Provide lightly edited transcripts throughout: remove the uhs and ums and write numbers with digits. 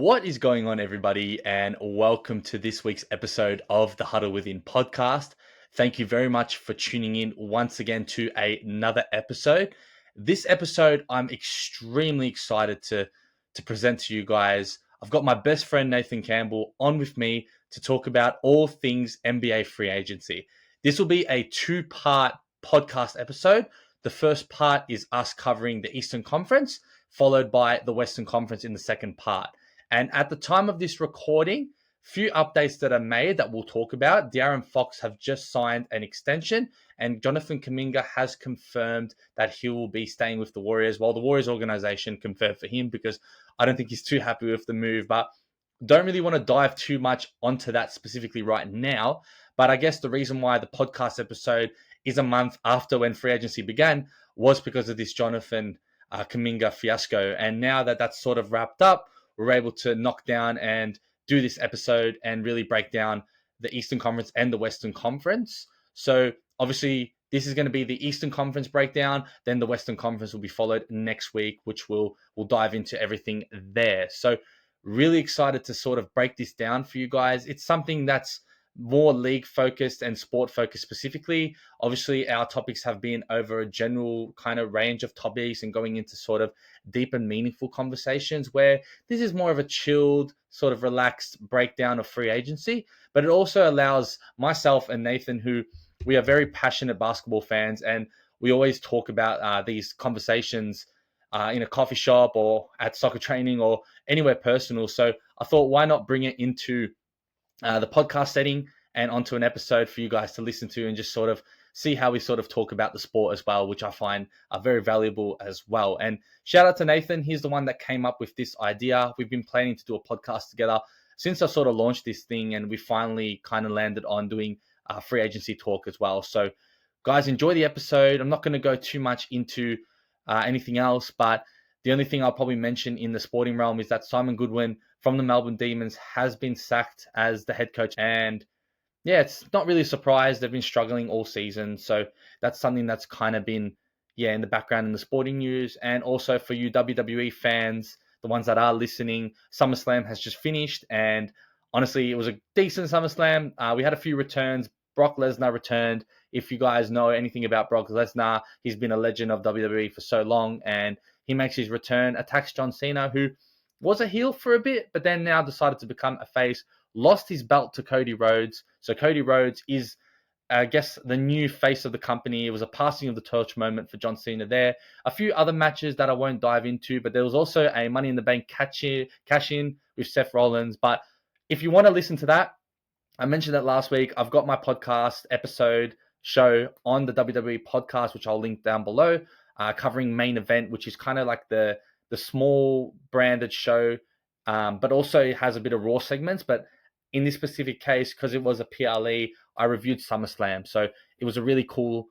What is going on, everybody, and welcome to this week's episode of the Huddle Within podcast. Thank you very much for tuning in once again to another episode. This episode, I'm extremely excited to present to you guys. I've got my best friend Nathan Campbell on with me to talk about all things NBA free agency. This will be a two-part podcast episode. The first part is us covering the Eastern Conference, followed by the Western Conference in the second part. And at the time of this recording, few updates that are made that we'll talk about. De'Aaron Fox have just signed an extension, and Jonathan Kuminga has confirmed that he will be staying with the Warriors, while the Warriors organization confirmed for him because I don't think he's too happy with the move. But don't really want to dive too much onto that specifically right now. But I guess the reason why the podcast episode is a month after when free agency began was because of this Jonathan Kuminga fiasco. And now that that's sort of wrapped up, we're able to knock down and do this episode and really break down the Eastern Conference and the Western Conference. So obviously this is going to be the Eastern Conference breakdown. Then the Western Conference will be followed next week, which we'll dive into everything there. So really excited to sort of break this down for you guys. It's something that's more league focused and sport focused specifically. Obviously, our topics have been over a general kind of range of topics and going into sort of deep and meaningful conversations, where this is more of a chilled, sort of relaxed breakdown of free agency. But it also allows myself and Nathan, who we are very passionate basketball fans, and we always talk about these conversations in a coffee shop or at soccer training or anywhere personal. So I thought, why not bring it into the podcast setting and onto an episode for you guys to listen to and just sort of see how we sort of talk about the sport as well, which I find are very valuable as well. And shout out to Nathan. He's the one that came up with this idea. We've been planning to do a podcast together since I sort of launched this thing, and we finally kind of landed on doing free agency talk as well. So guys, enjoy the episode. I'm not going to go too much into anything else, but the only thing I'll probably mention in the sporting realm is that Simon Goodwin from the Melbourne Demons has been sacked as the head coach. And yeah, it's not really a surprise. They've been struggling all season. So that's something that's kind of been, in the background in the sporting news. And also for you WWE fans, the ones that are listening, SummerSlam has just finished. And honestly, it was a decent SummerSlam. We had a few returns. Brock Lesnar returned. If you guys know anything about Brock Lesnar, he's been a legend of WWE for so long. And he makes his return, attacks John Cena, who was a heel for a bit, but then now decided to become a face, lost his belt to Cody Rhodes. So Cody Rhodes is, I guess, the new face of the company. It was a passing of the torch moment for John Cena there. A few other matches that I won't dive into, but there was also a Money in the Bank cash-in with Seth Rollins. But if you want to listen to that, I mentioned that last week. I've got my podcast episode show on the WWE podcast, which I'll link down below, covering Main Event, which is kind of like the small branded show, but also it has a bit of Raw segments. But in this specific case, because it was a PLE, I reviewed SummerSlam. So it was a really cool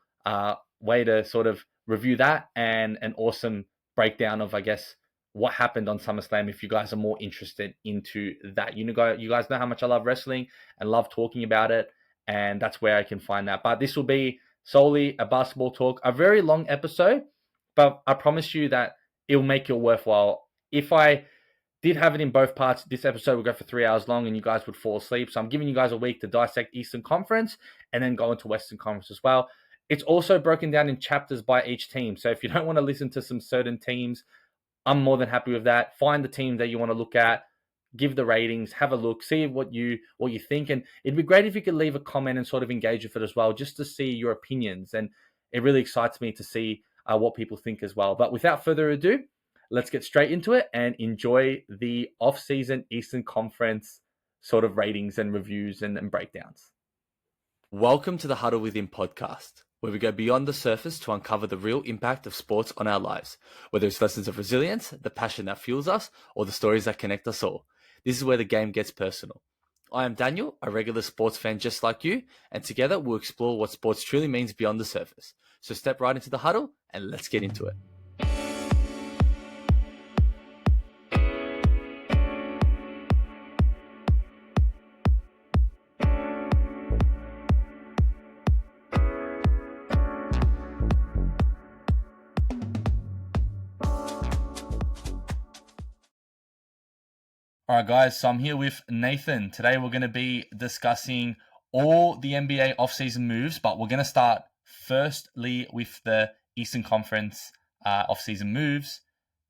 way to sort of review that, and an awesome breakdown of, I guess, what happened on SummerSlam if you guys are more interested into that. You guys know how much I love wrestling and love talking about it, and that's where I can find that. But this will be solely a basketball talk, a very long episode, but I promise you that it'll make it worthwhile. If I did have it in both parts, this episode would go for 3 hours long and you guys would fall asleep. So I'm giving you guys a week to dissect Eastern Conference and then go into Western Conference as well. It's also broken down in chapters by each team. So if you don't want to listen to some certain teams, I'm more than happy with that. Find the team that you want to look at, give the ratings, have a look, see what you think. And it'd be great if you could leave a comment and sort of engage with it as well, just to see your opinions. And it really excites me to see what people think as well. But without further ado, let's get straight into it and enjoy the off-season Eastern Conference sort of ratings and reviews and breakdowns. Welcome to the Huddle Within podcast, where we go beyond the surface to uncover the real impact of sports on our lives, whether it's lessons of resilience, the passion that fuels us, or the stories that connect us all. This is where the game gets personal. I am Daniel, a regular sports fan just like you, and together we'll explore what sports truly means beyond the surface. So step right into the huddle and let's get into it. All right, guys, so I'm here with Nathan. Today we're going to be discussing all the NBA offseason moves, but we're going to start firstly with the Eastern Conference offseason moves.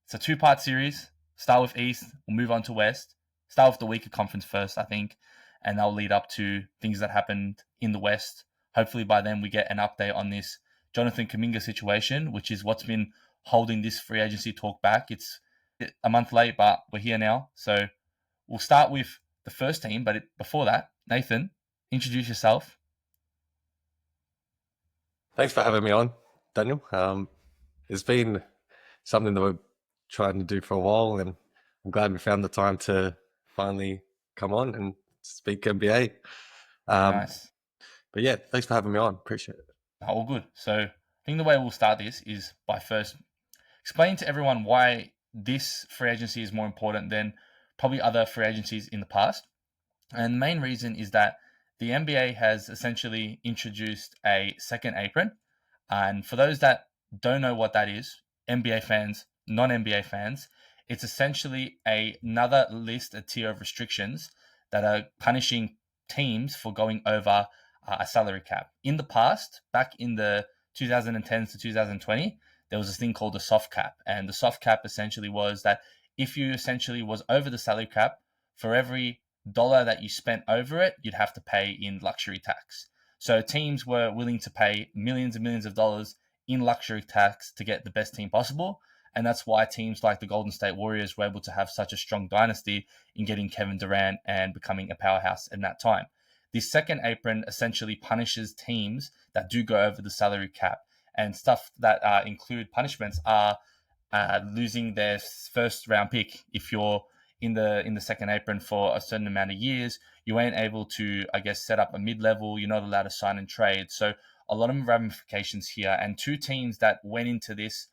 It's a two-part series. Start with East, we'll move on to West. Start with the weaker conference first, I think, and that'll lead up to things that happened in the West. Hopefully by then we get an update on this Jonathan Kuminga situation, which is what's been holding this free agency talk back. It's a month late, but we're here now, so we'll start with the first team, but before that, Nathan, introduce yourself. Thanks for having me on, Daniel. It's been something that we're trying to do for a while, and I'm glad we found the time to finally come on and speak NBA. Nice. But yeah, thanks for having me on. Appreciate it. All good. So I think the way we'll start this is by first explaining to everyone why this free agency is more important than probably other free agencies in the past. And the main reason is that the NBA has essentially introduced a second apron. And for those that don't know what that is, NBA fans, non-NBA fans, it's essentially another list, a tier of restrictions that are punishing teams for going over a salary cap. In the past, back in the 2010s to 2020, there was this thing called the soft cap. And the soft cap essentially was that if you essentially was over the salary cap, for every dollar that you spent over it, you'd have to pay in luxury tax. So teams were willing to pay millions and millions of dollars in luxury tax to get the best team possible. And that's why teams like the Golden State Warriors were able to have such a strong dynasty in getting Kevin Durant and becoming a powerhouse in that time. This second apron essentially punishes teams that do go over the salary cap. And stuff that include punishments are losing their first round pick. If you're in the second apron for a certain amount of years, you ain't able to, I guess, set up a mid-level. You're not allowed to sign and trade. So a lot of ramifications here. And two teams that went into this,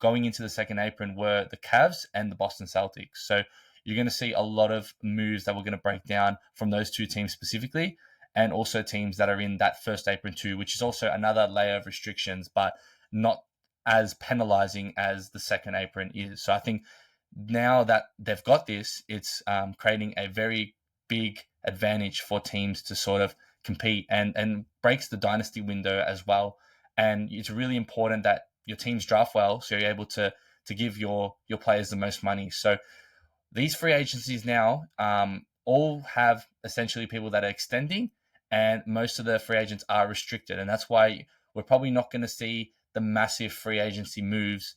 going into the second apron, were the Cavs and the Boston Celtics. So you're going to see a lot of moves that we're going to break down from those two teams specifically, and also teams that are in that first apron too, which is also another layer of restrictions, but not as penalizing as the second apron is. So I think now that they've got this, it's creating a very big advantage for teams to sort of compete, and breaks the dynasty window as well. And it's really important that your teams draft well, so you're able to give your players the most money. So these free agencies now all have essentially people that are extending, and most of the free agents are restricted. And that's why we're probably not going to see the massive free agency moves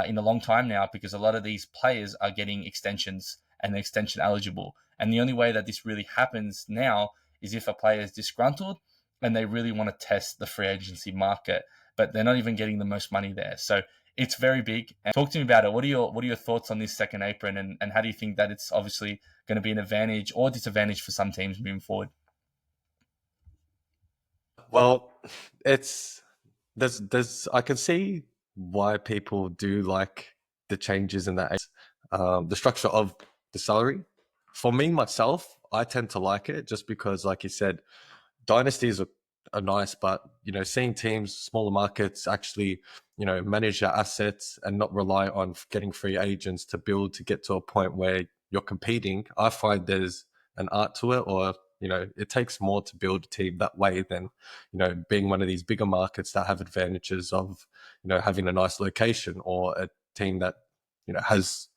in a long time now, because a lot of these players are getting extensions and they're extension eligible. And the only way that this really happens now is if a player is disgruntled and they really want to test the free agency market, but they're not even getting the most money there. So it's very big. And talk to me about it. What are your thoughts on this second apron, and how do you think that it's obviously going to be an advantage or disadvantage for some teams moving forward? Well, there's I can see why people do like the changes in that, the structure of the salary. For me myself, I tend to like it just because, like you said, dynasties are nice, but seeing teams, smaller markets, actually manage their assets and not rely on getting free agents to build to get to a point where you're competing. I find there's an art to it, or it takes more to build a team that way than being one of these bigger markets that have advantages of having a nice location, or a team that has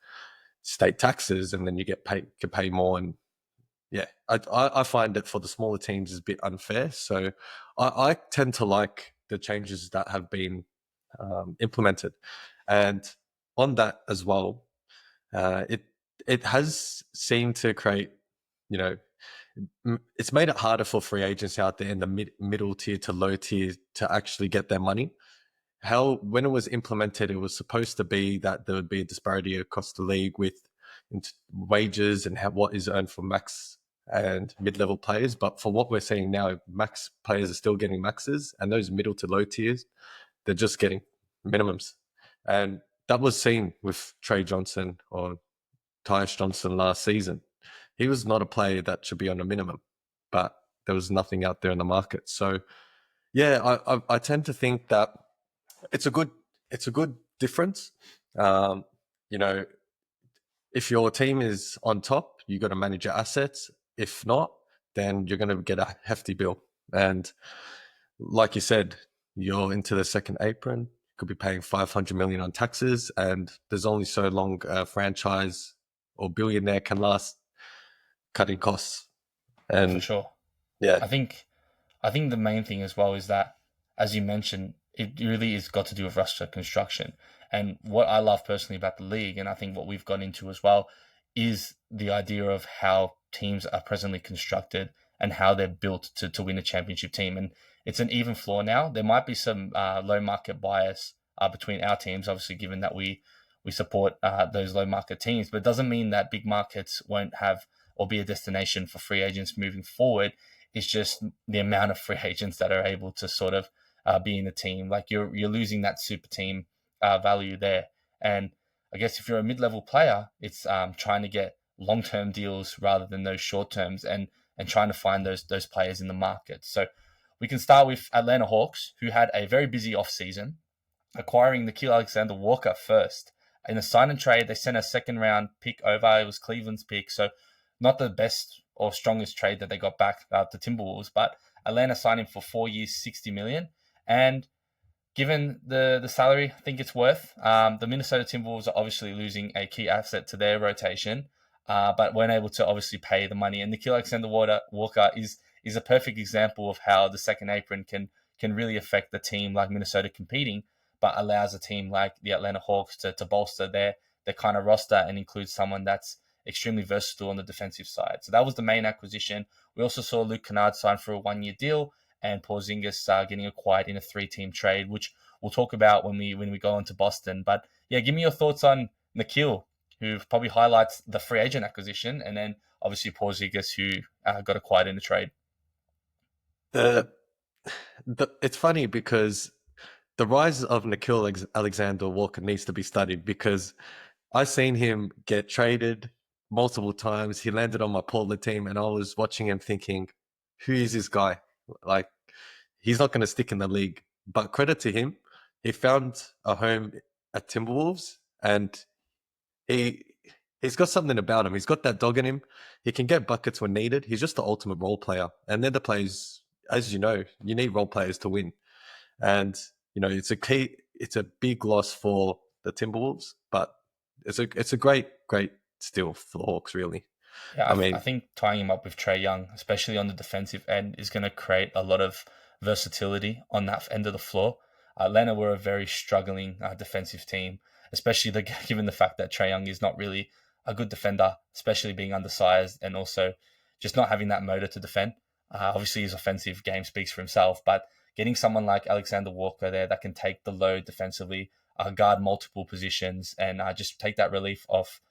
state taxes, and then you can pay more. And yeah, I find it for the smaller teams is a bit unfair. So I tend to like the changes that have been implemented. And on that as well, it has seemed to create, it's made it harder for free agents out there in the middle tier to low tier to actually get their money. When it was implemented, it was supposed to be that there would be a disparity across the league with wages and what is earned for max and mid-level players. But for what we're seeing now, max players are still getting maxes, and those middle to low tiers, they're just getting minimums. And that was seen with Trey Johnson or Tyus Johnson last season. He was not a player that should be on a minimum, but there was nothing out there in the market. So yeah, I tend to think that it's a good difference. You know, if your team is on top, you got to manage your assets. If not, then you're going to get a hefty bill. And like you said, you're into the second apron. You could be paying 500 million on taxes, and there's only so long a franchise or billionaire can last cutting costs. For And sure. yeah, I think I think the main thing as well is that, as you mentioned, it really is got to do with roster construction. And what I love personally about the league, and I think what we've got into as well, is the idea of how teams are presently constructed and how they're built to win a championship team. And it's an even floor now. There might be some low market bias between our teams, obviously, given that we support those low market teams, but it doesn't mean that big markets won't have or be a destination for free agents moving forward. It's just the amount of free agents that are able to sort of be in a team. Like you're losing that super team value there. And I guess if you're a mid-level player, it's trying to get long-term deals rather than those short terms, and trying to find those players in the market. So we can start with Atlanta Hawks, who had a very busy offseason, acquiring Nickeil Alexander-Walker first. In a sign and trade, they sent a second round pick over. It was Cleveland's pick, so not the best or strongest trade that they got back to Timberwolves, but Atlanta signed him for 4 years, 60 million. And given the salary, I think it's worth. The Minnesota Timberwolves are obviously losing a key asset to their rotation, but weren't able to obviously pay the money. And Nickeil Alexander-Walker is a perfect example of how the second apron can really affect the team like Minnesota competing, but allows a team like the Atlanta Hawks to bolster their kind of roster and include someone that's extremely versatile on the defensive side. So that was the main acquisition. We also saw Luke Kennard sign for a 1 year deal, and Porzingis getting acquired in a 3-team trade, which we'll talk about when we go into Boston. But yeah, give me your thoughts on Nickeil, who probably highlights the free agent acquisition, and then obviously Porzingis, who got acquired in the trade. the, it's funny because the rise of Nickeil Alexander Walker needs to be studied, because I've seen him get traded multiple times. He landed on my Portland team, and I was watching him thinking, who is this guy? Like, he's not going to stick in the league. But credit to him, he found a home at Timberwolves, and he he's got something about him. He's got that dog in him. He can get buckets when needed. He's just the ultimate role player. And they're the players, as you know, you need role players to win. And it's a big loss for the Timberwolves, but it's a great steal for the Hawks, really. Yeah, I I mean, think tying him up with Trae Young, especially on the defensive end, is going to create a lot of versatility on that end of the floor. Atlanta were a very struggling defensive team, especially given the fact that Trae Young is not really a good defender, especially being undersized and also just not having that motor to defend. Obviously, his offensive game speaks for himself, but getting someone like Alexander Walker there that can take the load defensively, guard multiple positions, and just take that relief off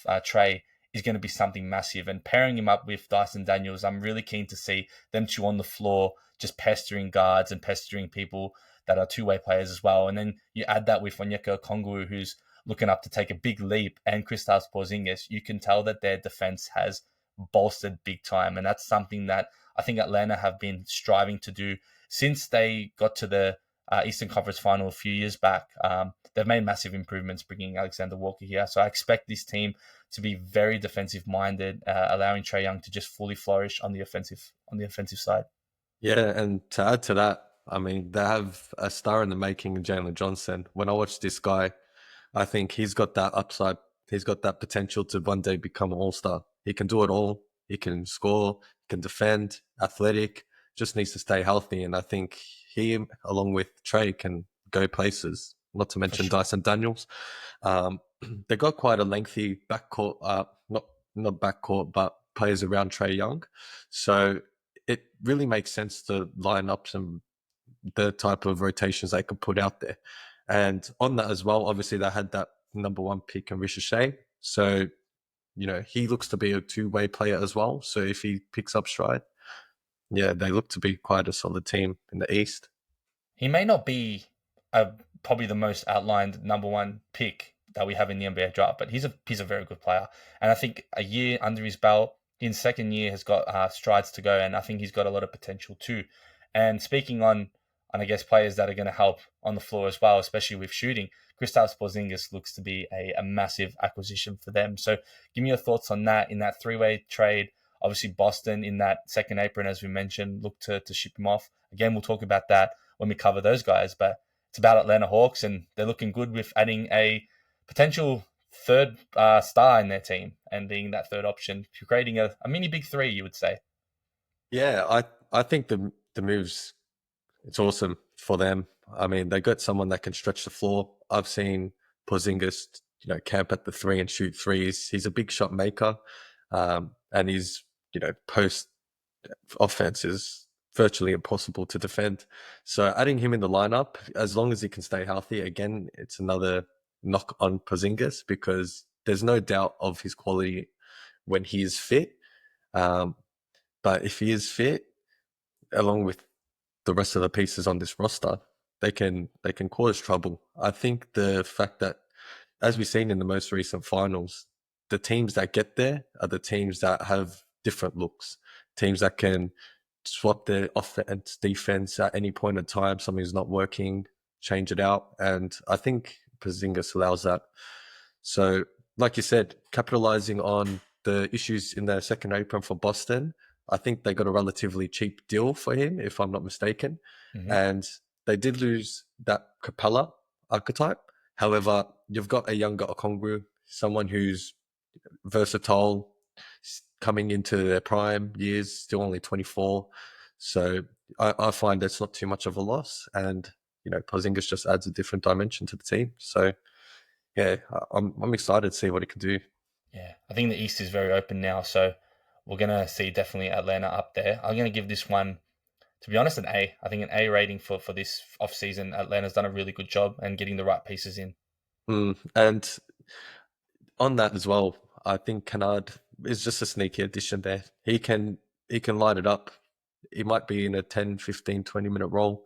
Trae is going to be something massive. And pairing him up with Dyson Daniels, I'm really keen to see them two on the floor, just pestering guards and pestering people that are two-way players as well. And then you add that with Onyeka Okongwu, who's looking up to take a big leap, and Kristaps Porzingis. You can tell that their defense has bolstered big time, and that's something that I think Atlanta have been striving to do since they got to the Eastern Conference Final a few years back. They've made massive improvements bringing Alexander Walker here, so I expect this team to be very defensive minded, allowing Trae Young to just fully flourish on the offensive side. yeah, and to add to that, I mean, they have a star in the making in Jalen Johnson. When I watch this guy, I think he's got that upside. He's got that potential to one day become an all-star. He can do it all. He can score, he can defend, athletic, just needs to stay healthy. And I think he, along with Trey, can go places, not to For mention sure. Dyson Daniels. Um, they got quite a lengthy backcourt, not backcourt, but players around Trey Young. So it really makes sense to line up the type of rotations they could put out there. And on that as well, obviously they had that number one pick in Ricochet. So, he looks to be a two-way player as well. So if he picks up stride, yeah, they look to be quite a solid team in the East. He may not be probably the most outlined number one pick that we have in the NBA draft, but he's a very good player. And I think a year under his belt, in second year, has got strides to go, and I think he's got a lot of potential too. And speaking on I guess players that are going to help on the floor as well, especially with shooting, Kristaps Porzingis looks to be a massive acquisition for them. So give me your thoughts on that in that three-way trade. Obviously, Boston in that second apron, as we mentioned, look to ship him off. Again, we'll talk about that when we cover those guys, but it's about Atlanta Hawks, and they're looking good with adding a potential third star in their team and being that third option, creating a mini big three, you would say. Yeah, I think the moves, it's awesome for them. I mean, they got someone that can stretch the floor. I've seen Porzingis, camp at the three and shoot threes. He's a big shot maker, and he's post offense is virtually impossible to defend. So adding him in the lineup, as long as he can stay healthy, again, it's another knock on Porzingis because there's no doubt of his quality when he is fit. But if he is fit, along with the rest of the pieces on this roster, they can cause trouble. I think the fact that, as we've seen in the most recent finals, the teams that get there are the teams that have different looks, teams that can swap their offense, defense at any point in time. Something's not working, change it out, and I think Porzingis allows that. So, like you said, capitalizing on the issues in their second apron for Boston, I think they got a relatively cheap deal for him, if I'm not mistaken. Mm-hmm. And they did lose that Capella archetype. However, you've got a younger Okongwu, someone who's versatile, coming into their prime years, still only 24. So I find it's not too much of a loss. And, Porzingis just adds a different dimension to the team. So, yeah, I'm excited to see what he can do. Yeah, I think the East is very open now, so we're going to see definitely Atlanta up there. I'm going to give this one, to be honest, an A. I think an A rating for this offseason. Atlanta's done a really good job and getting the right pieces in. And on that as well, I think Kennard is just a sneaky addition there. He can light it up. He might be in a 10, 15, 20-minute role,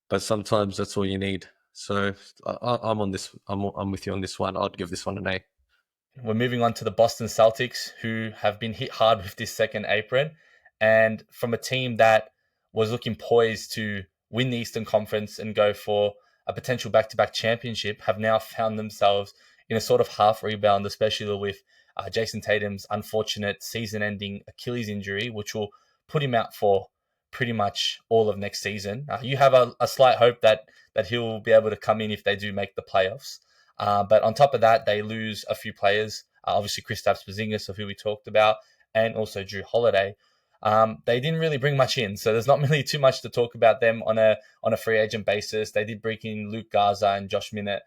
but sometimes that's all you need. So I'm on this. I'm with you on this one. I'd give this one an A. We're moving on to the Boston Celtics, who have been hit hard with this second apron. And from a team that was looking poised to win the Eastern Conference and go for a potential back-to-back championship, have now found themselves in a sort of half rebound, especially with Jason Tatum's unfortunate season-ending Achilles injury, which will put him out for pretty much all of next season. You have a slight hope that he'll be able to come in if they do make the playoffs. But on top of that, they lose a few players. Obviously, Kristaps Porzingis, of who we talked about, and also Drew Holiday. They didn't really bring much in, so there's not really too much to talk about them on a free agent basis. They did bring in Luke Garza and Josh Minott,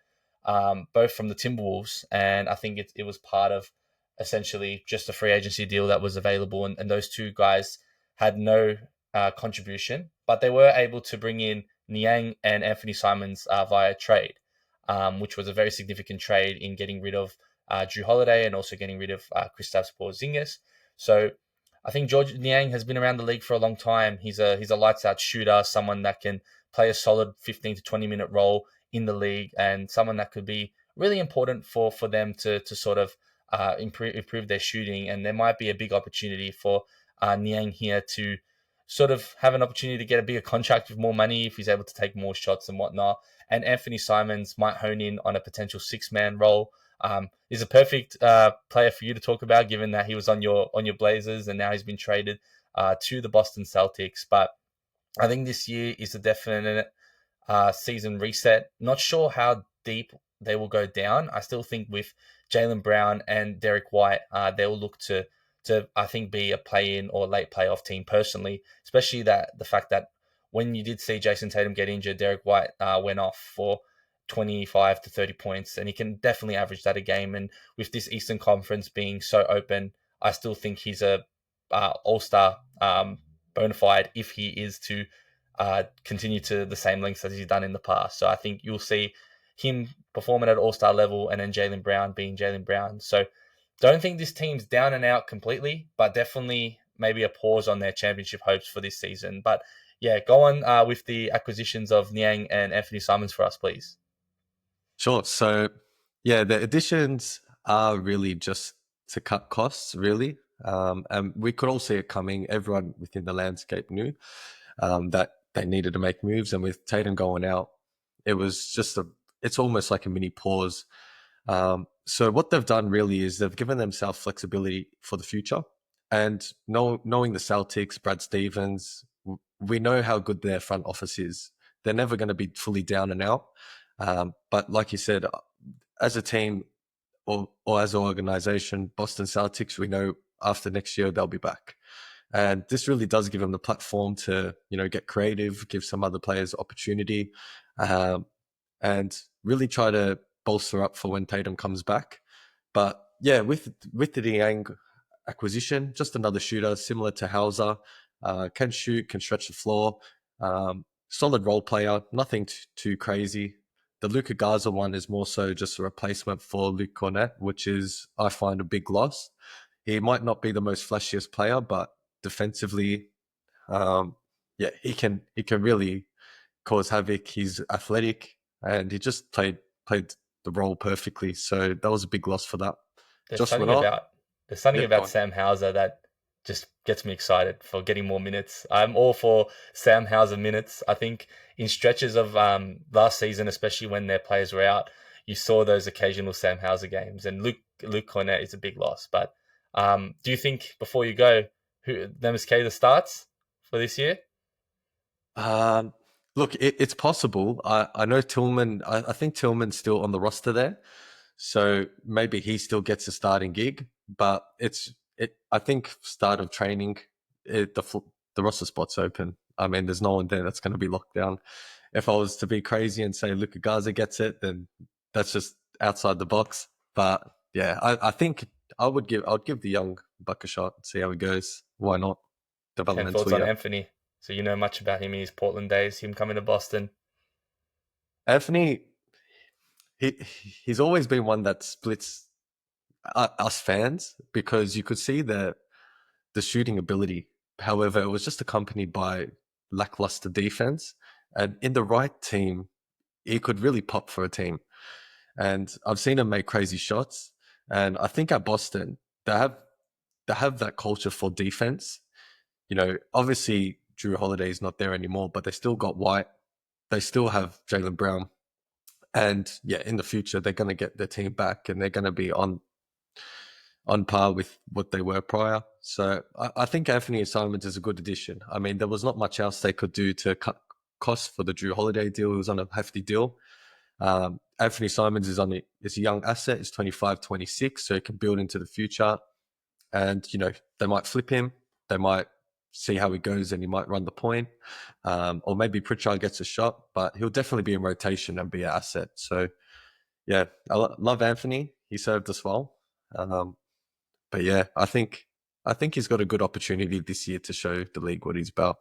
both from the Timberwolves, and I think it was part of essentially just a free agency deal that was available, and those two guys had no contribution, but they were able to bring in Niang and Anthony Simons via trade. Which was a very significant trade in getting rid of Drew Holiday and also getting rid of Kristaps Porzingis. So I think George Niang has been around the league for a long time. He's a lights out shooter, someone that can play a solid 15 to 20 minute role in the league, and someone that could be really important for them to sort of improve their shooting. And there might be a big opportunity for Niang here to sort of have an opportunity to get a bigger contract with more money if he's able to take more shots and whatnot. And Anthony Simons might hone in on a potential six-man role. He's a perfect player for you to talk about, given that he was on your Blazers and now he's been traded to the Boston Celtics. But I think this year is a definite season reset. Not sure how deep they will go down. I still think with Jaylen Brown and Derek White, they will look to I think be a play-in or late playoff team personally, especially the fact that when you did see Jason Tatum get injured, Derek White went off for 25 to 30 points, and he can definitely average that a game. And with this Eastern Conference being so open, I still think he's a all-star bona fide if he is to continue to the same lengths as he's done in the past. So I think you'll see him performing at all-star level, and then Jaylen Brown being Jaylen Brown. So don't think this team's down and out completely, but definitely maybe a pause on their championship hopes for this season. But yeah, go on with the acquisitions of Niang and Anthony Simons for us, please. Sure. So, yeah, the additions are really just to cut costs, really. And we could all see it coming. Everyone within the landscape knew that they needed to make moves. And with Tatum going out, it was it's almost like a mini pause. So what they've done really is they've given themselves flexibility for the future. And knowing the Celtics, Brad Stevens, we know how good their front office is. They're never going to be fully down and out. But like you said, as a team or as an organization, Boston Celtics, we know after next year they'll be back. And this really does give them the platform to, get creative, give some other players opportunity, and really try to bolster up for when Tatum comes back. But yeah, with the Niang acquisition, just another shooter similar to Hauser, can shoot, can stretch the floor, solid role player, nothing too crazy. The Luka Garza one is more so just a replacement for Luke Cornett, which is, I find, a big loss. He might not be the most flashiest player, but defensively, yeah, he can really cause havoc. He's athletic, and he just played the role perfectly. So that was a big loss for that. There's Josh something Renard, about there's something yep, go about on. Sam Hauser that just gets me excited for getting more minutes. I'm all for Sam Hauser minutes. I think in stretches of last season, especially when their players were out, you saw those occasional Sam Hauser games. And Luke Cornett is a big loss. But do you think, before you go, who MSK the starts for this year? Um, Look, it's possible. I know Tillman. I think Tillman's still on the roster there, so maybe he still gets a starting gig. But I think start of training, the roster spot's open. I mean, there's no one there that's going to be locked down. If I was to be crazy and say Luka Garza gets it, then that's just outside the box. But yeah, I think I would give the young buck a shot, see how it goes. Why not? And Developmental thoughts on year. Anthony? So you know much about him in his Portland days, him coming to Boston. Anthony, he he's always been one that splits us fans because you could see the shooting ability. However, it was just accompanied by lackluster defense, and in the right team, he could really pop for a team. And I've seen him make crazy shots. And I think at Boston, they have that culture for defense. Obviously Drew Holiday is not there anymore, but they still got White. They still have Jaylen Brown. And yeah, in the future, they're going to get their team back and they're going to be on par with what they were prior. So I think Anthony Simons is a good addition. I mean, there was not much else they could do to cut costs for the Drew Holiday deal. He was on a hefty deal. Anthony Simons is a young asset. He's 25, 26, so he can build into the future. And, they might flip him. They might see how he goes and he might run the point. Or maybe Pritchard gets a shot, but he'll definitely be in rotation and be an asset. So, yeah, I love Anthony. He served us well. But yeah, I think he's got a good opportunity this year to show the league what he's about.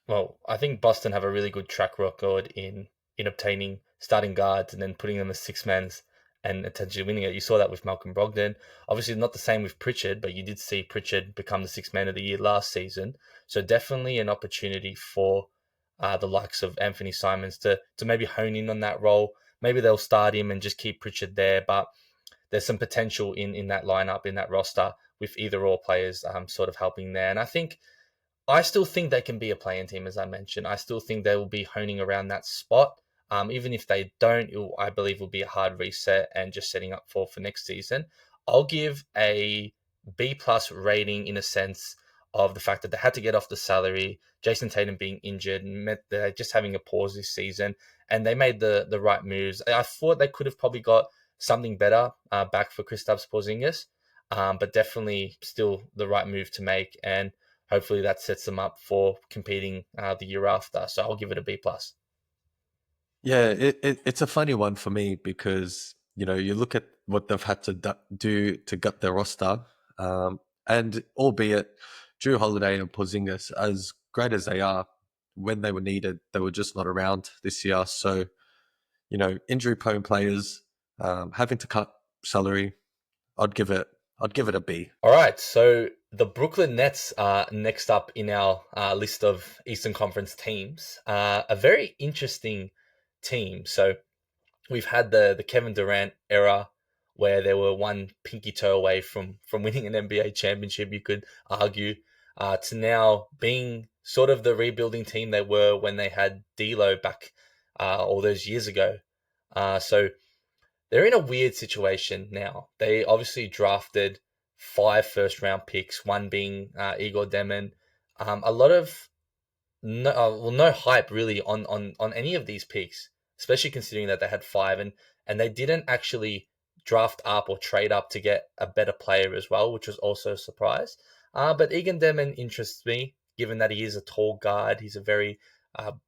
Well, I think Boston have a really good track record in obtaining starting guards and then putting them as six mans and potentially winning it. You saw that with Malcolm Brogdon. Obviously, not the same with Pritchard, but you did see Pritchard become the sixth man of the year last season. So definitely an opportunity for the likes of Anthony Simons to maybe hone in on that role. Maybe they'll start him and just keep Pritchard there, but there's some potential in that lineup, in that roster, with either or players sort of helping there. And I still think they can be a playing team, as I mentioned. I still think they will be honing around that spot. Even if they don't, I believe will be a hard reset and just setting up for next season. I'll give a B plus rating in a sense of the fact that they had to get off the salary, Jason Tatum being injured, and meant they're just having a pause this season, and they made the right moves. I thought they could have probably got something better back for Kristaps Porzingis, but definitely still the right move to make, and hopefully that sets them up for competing the year after. So I'll give it a B plus. Yeah, it's a funny one for me because you look at what they've had to do to gut their roster, and albeit Drew Holiday and Porzingis, as great as they are, when they were needed, they were just not around this year. So injury-prone players having to cut salary, I'd give it a B. All right, so the Brooklyn Nets are next up in our list of Eastern Conference teams. A very interesting team. So we've had the Kevin Durant era where they were one pinky toe away from winning an NBA championship, you could argue, to now being sort of the rebuilding team they were when they had D'Lo back all those years ago. So they're in a weird situation now. They obviously drafted 5 first-round picks, one being Igor Demon. A lot of no hype really on any of these picks, especially considering that they had five and they didn't actually draft up or trade up to get a better player as well, which was also a surprise. But Egan Demon interests me, given that he is a tall guard. He's a very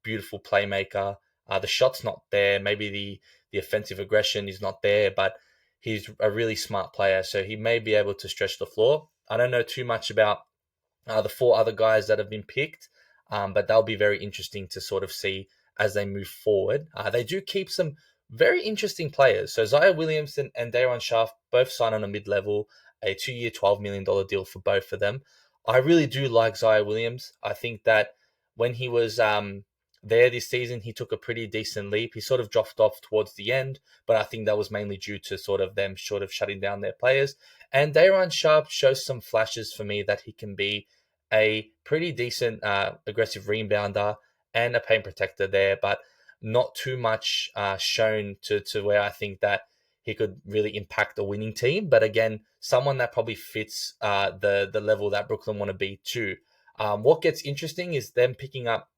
beautiful playmaker. The shot's not there. Maybe the offensive aggression is not there, but he's a really smart player, so he may be able to stretch the floor. I don't know too much about the 4 other guys that have been picked, but they'll be very interesting to sort of see as they move forward. They do keep some very interesting players. So Zaya Williamson and Dayron Sharp both signed on a mid-level, a 2-year, $12 million deal for both of them. I really do like Zaya Williams. I think that when he was there this season, he took a pretty decent leap. He sort of dropped off towards the end, but I think that was mainly due to sort of them sort of shutting down their players. And Dayron Sharp shows some flashes for me that he can be a pretty decent aggressive rebounder and a paint protector there, but not too much shown to where I think that he could really impact a winning team. But again, someone that probably fits the level that Brooklyn want to be too. What gets interesting is them picking up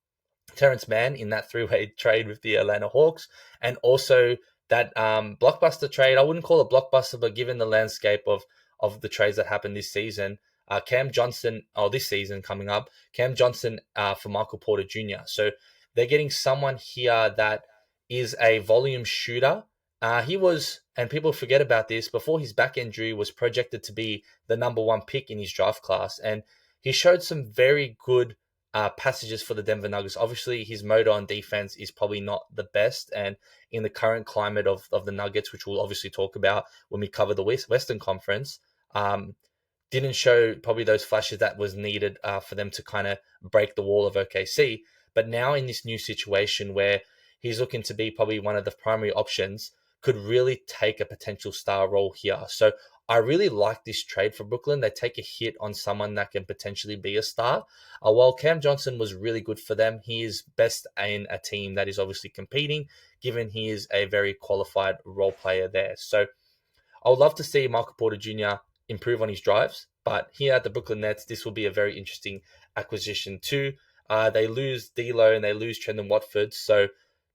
Terrence Mann in that three-way trade with the Atlanta Hawks, and also that blockbuster trade. I wouldn't call it blockbuster, but given the landscape of the trades that happened this season, Cam Johnson, this season coming up, Cam Johnson for Michael Porter Jr. So they're getting someone here that is a volume shooter. He was, and people forget about this, before his back injury was projected to be the number 1 pick in his draft class. And he showed some very good passages for the Denver Nuggets. Obviously, his motor on defense is probably not the best. And in the current climate of the Nuggets, which we'll obviously talk about when we cover the Western Conference, didn't show probably those flashes that was needed for them to kind of break the wall of OKC. But now in this new situation where he's looking to be probably one of the primary options, could really take a potential star role here. So I really like this trade for Brooklyn. They take a hit on someone that can potentially be a star. While Cam Johnson was really good for them, he is best in a team that is obviously competing, given he is a very qualified role player there. So I would love to see Michael Porter Jr. improve on his drives, but here at the Brooklyn Nets, this will be a very interesting acquisition too. They lose D'Lo and they lose Trendon Watford, so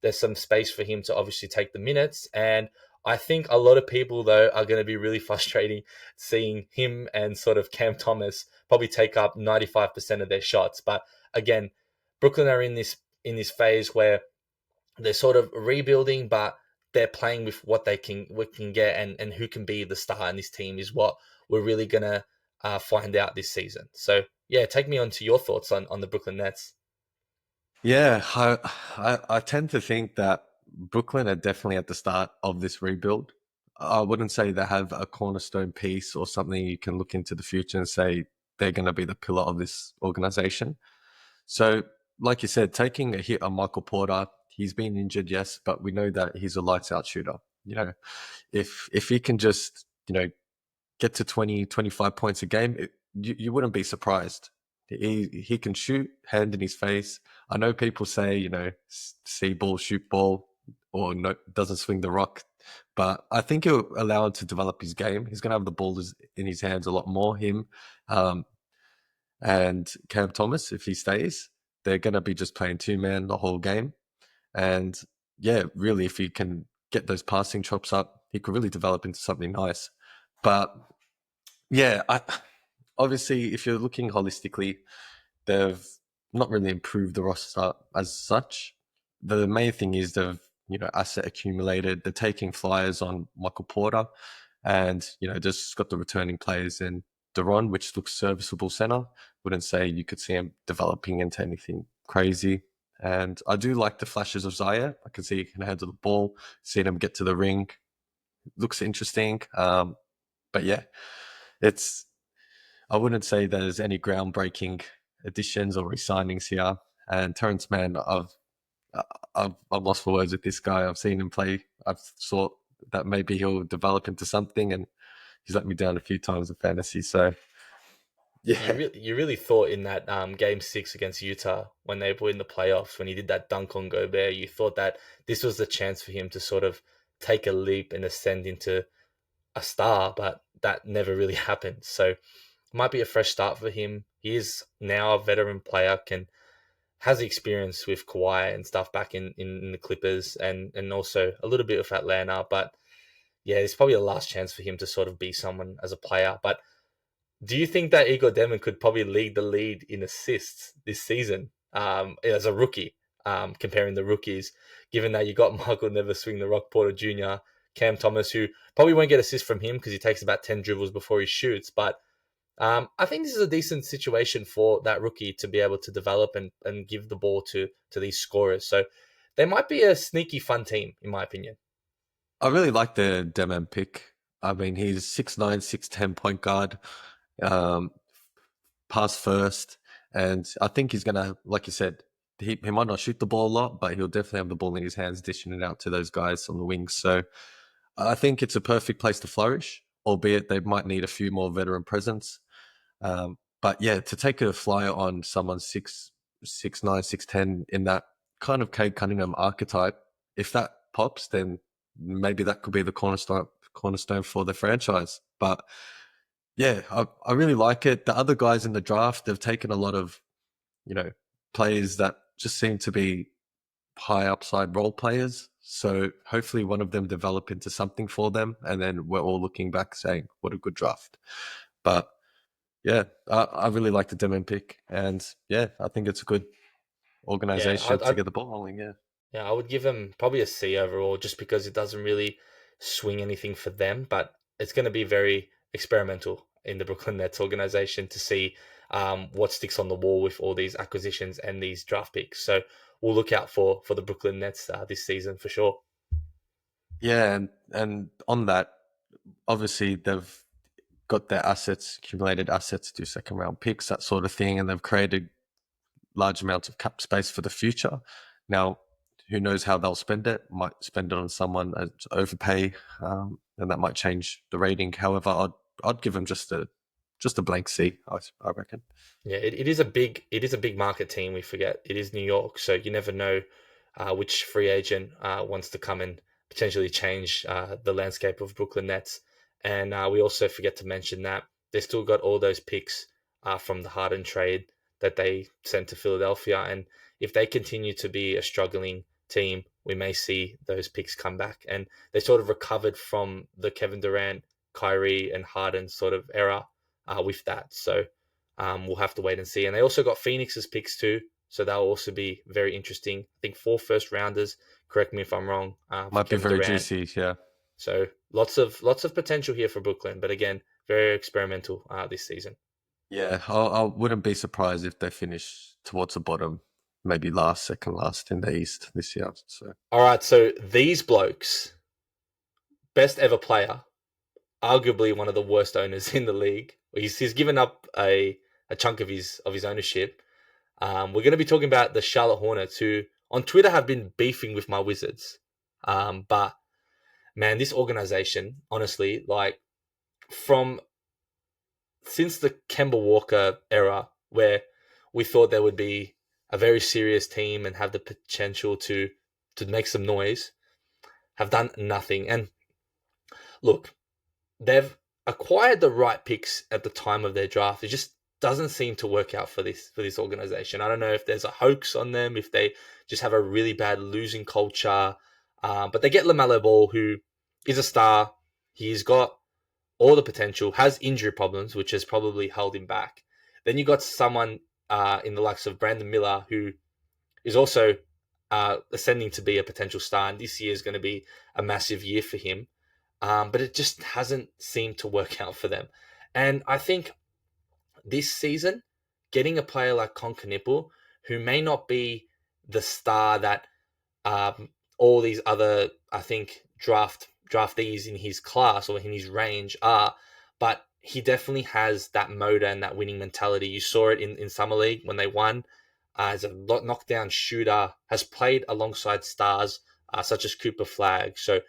there's some space for him to obviously take the minutes. And I think a lot of people, though, are going to be really frustrating seeing him and sort of Cam Thomas probably take up 95% of their shots. But again, Brooklyn are in this phase where they're sort of rebuilding, but they're playing with what they can get, and who can be the star in this team is what we're really gonna find out this season. So yeah, take me on to your thoughts on the Brooklyn Nets. Yeah, I tend to think that Brooklyn are definitely at the start of this rebuild. I wouldn't say they have a cornerstone piece or something you can look into the future and say they're going to be the pillar of this organization. So, like you said, taking a hit on Michael Porter, he's been injured, yes, but we know that he's a lights out shooter. You know, if he can just, get to 20, 25 points a game, you wouldn't be surprised. He can shoot, hand in his face. I know people say, see ball, shoot ball, or no, doesn't swing the rock. But I think it'll allow him to develop his game. He's going to have the ball in his hands a lot more, him. And Cam Thomas, if he stays, they're going to be just playing 2-man the whole game. And yeah, really, if he can get those passing chops up, he could really develop into something nice. But yeah, obviously, if you're looking holistically, they've not really improved the roster as such. The main thing is they've, asset accumulated. They're taking flyers on Michael Porter and, just got the returning players in De'Ron, which looks serviceable center. Wouldn't say you could see him developing into anything crazy. And I do like the flashes of Zaire. I can see he can handle the ball, see him get to the ring. Looks interesting. But yeah, I wouldn't say there's any groundbreaking additions or re-signings here. And Terrence Mann, I've lost for words with this guy. I've seen him play. I've thought that maybe he'll develop into something, and he's let me down a few times in fantasy. So yeah, You really thought in that game 6 against Utah when they were in the playoffs, when he did that dunk on Gobert, you thought that this was the chance for him to sort of take a leap and ascend into a star, but that never really happened. So it might be a fresh start for him. He is now a veteran player, has experience with Kawhi and stuff back in the Clippers and also a little bit of Atlanta. But yeah, it's probably a last chance for him to sort of be someone as a player. But do you think that Igor Demon could probably lead the lead in assists this season as a rookie, comparing the rookies, given that you got Michael Never Swing the Rock Porter Jr., Cam Thomas, who probably won't get assists from him because he takes about 10 dribbles before he shoots. But I think this is a decent situation for that rookie to be able to develop and give the ball to these scorers. So they might be a sneaky fun team, in my opinion. I really like the Deman pick. I mean, he's 6'9", 6'10" point guard, um, pass first, and I think he's gonna, like you said, he might not shoot the ball a lot, but he'll definitely have the ball in his hands, dishing it out to those guys on the wings. So I think it's a perfect place to flourish, albeit they might need a few more veteran presence. But yeah, to take a flyer on someone 6'9", 6'10" in that kind of Cade Cunningham archetype, if that pops, then maybe that could be the cornerstone for the franchise. But yeah, I really like it. The other guys in the draft, they've taken a lot of, players that just seem to be high upside role players. So hopefully one of them develop into something for them. And then we're all looking back saying, what a good draft. But yeah, I really like the Demon pick. And yeah, I think it's a good Yeah, organization to get the ball rolling. Yeah. I would give him probably a C overall, just because it doesn't really swing anything for them. But it's going to be very experimental in the Brooklyn Nets organization to see what sticks on the wall with all these acquisitions and these draft picks. So we'll look out for the Brooklyn Nets this season for sure. Yeah. And on that, obviously they've got their assets, accumulated assets, do second round picks, that sort of thing. And they've created large amounts of cap space for the future. Now, who knows how they'll spend it? Might spend it on someone to overpay, and that might change the rating. However, I'd give them just a blank C. I reckon. Yeah, it is a big market team. We forget it is New York, so you never know which free agent wants to come and potentially change the landscape of Brooklyn Nets. And we also forget to mention that they still got all those picks from the Harden trade that they sent to Philadelphia. And if they continue to be a struggling team, we may see those picks come back. And they sort of recovered from the Kevin Durant, Kyrie, and Harden sort of era with that. So we'll have to wait and see. And they also got Phoenix's picks too, so that'll also be very interesting. I think 4 first rounders. Correct me if I'm wrong. Might be very juicy, yeah. So lots of potential here for Brooklyn, but again, very experimental this season. Yeah, I wouldn't be surprised if they finish towards the bottom, maybe second last in the East this year. So all right, so these blokes, best ever player, arguably one of the worst owners in the league. He's given up a chunk of his ownership. We're going to be talking about the Charlotte Hornets, who on Twitter have been beefing with my Wizards. But man, this organization, honestly, like since the Kemba Walker era, where we thought there would be a very serious team and have the potential to make some noise, have done nothing. And look, they've acquired the right picks at the time of their draft. It just doesn't seem to work out for this organization. I don't know if there's a hoax on them, if they just have a really bad losing culture. But they get LaMelo Ball, who is a star. He's got all the potential, has injury problems, which has probably held him back. Then you got someone in the likes of Brandon Miller, who is also ascending to be a potential star, and this year is going to be a massive year for him. But it just hasn't seemed to work out for them. And I think this season, getting a player like Concanipple, who may not be the star that all these other, I think, draftees in his class or in his range are, but he definitely has that motor and that winning mentality. You saw it in Summer League when they won. As a knockdown shooter, has played alongside stars such as Cooper Flag. So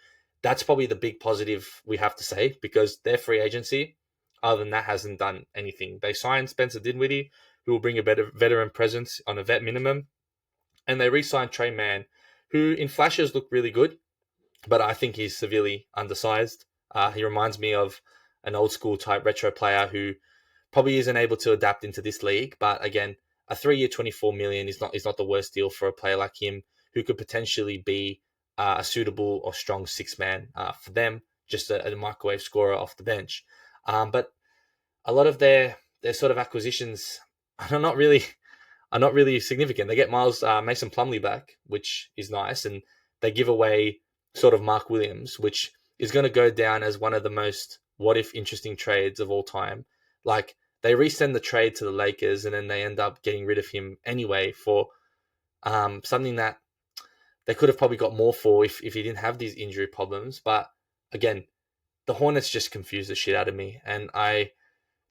that's probably the big positive we have to say, because their free agency, other than that, hasn't done anything. They signed Spencer Dinwiddie, who will bring a better veteran presence on a vet minimum. And they re-signed Trey Mann, who in flashes looked really good. but I think he's severely undersized. He reminds me of an old school type retro player who probably isn't able to adapt into this league. But again, a 3-year, 24 million is not the worst deal for a player like him, who could potentially be a suitable or strong six man for them, just a microwave scorer off the bench. But a lot of their sort of acquisitions are not really significant. They get Miles Mason Plumlee back, which is nice, and they give away sort of Mark Williams, which is going to go down as one of the most what if interesting trades of all time. Like, they resend the trade to the Lakers, and then they end up getting rid of him anyway for something that they could have probably got more for if he didn't have these injury problems. But again, the Hornets just confuse the shit out of me, and I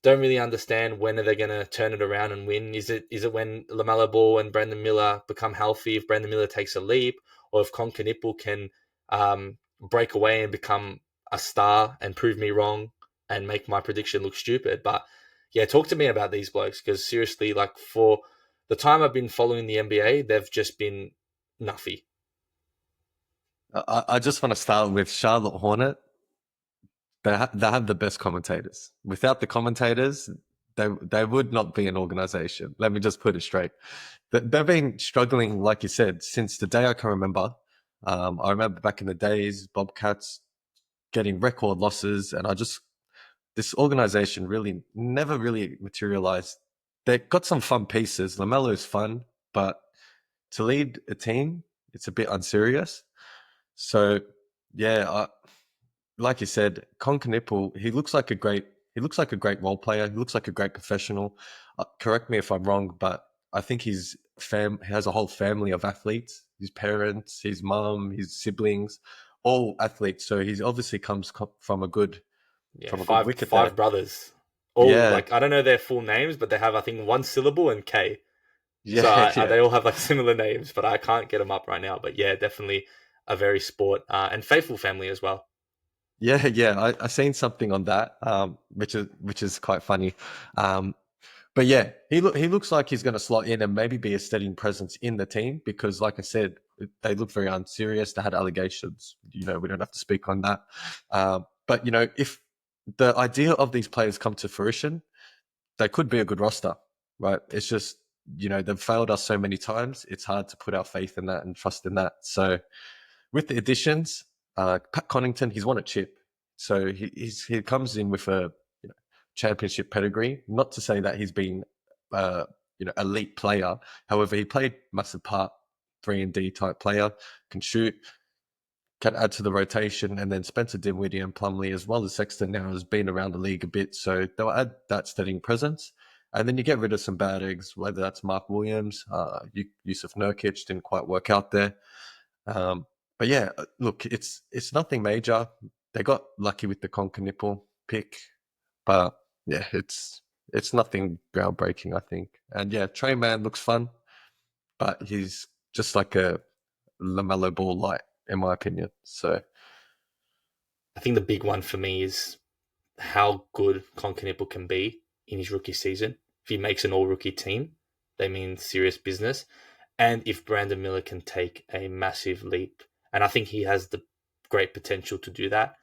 don't really understand when are they going to turn it around and win. Is it when LaMelo Ball and Brandon Miller become healthy, if Brandon Miller takes a leap, or if Concanipple can break away and become a star and prove me wrong and make my prediction look stupid? But yeah, talk to me about these blokes, because seriously, like, for the time I've been following the NBA, they've just been nuffy. I just want to start with Charlotte Hornet. They have the best commentators. Without the commentators, they would not be an organization. Let me just put it straight. They've been struggling, like you said, since the day I can remember. I remember back in the days, Bobcats getting record losses, and this organization really never really materialized. They got some fun pieces. LaMelo is fun, but to lead a team, it's a bit unserious. So yeah, like you said, Concanipple, he looks like a great role player. He looks like a great professional. Correct me if I'm wrong, but I think he has a whole family of athletes. His parents, his mom, his siblings, all athletes. So he obviously comes from a good Yeah, wicket there. five brothers. All, Yeah, like, I don't know their full names, but they have, I think, one syllable and K. So yeah, yeah. they all have like similar names, but I can't get them up right now. But yeah, definitely a very sport and faithful family as well. Yeah, yeah, I seen something on that, which is quite funny. Um, but yeah, he looks like he's going to slot in and maybe be a steadying presence in the team because, like I said, they look very unserious. They had allegations. We don't have to speak on that. But if the idea of these players come to fruition, they could be a good roster, right? It's just they've failed us so many times. It's hard to put our faith in that and trust in that. So with the additions, Pat Connaughton, he's won a chip, so he comes in with a championship pedigree. Not to say that he's been elite player. However, he played massive part, 3-and-D type player, can shoot, can add to the rotation, and then Spencer Dinwiddie and Plumlee, as well as Sexton, now has been around the league a bit, so they'll add that steadying presence. And then you get rid of some bad eggs, whether that's Mark Williams, Yusuf Nurkic didn't quite work out there. But yeah, look, it's nothing major. They got lucky with the Concanipple pick, but yeah, it's nothing groundbreaking, I think. And yeah, Trey Man looks fun, but he's just like a LaMelo Ball light, in my opinion. So I think the big one for me is how good Concanipple can be in his rookie season. If he makes an all-rookie team, they mean serious business. And if Brandon Miller can take a massive leap, and I think he has the great potential to do that.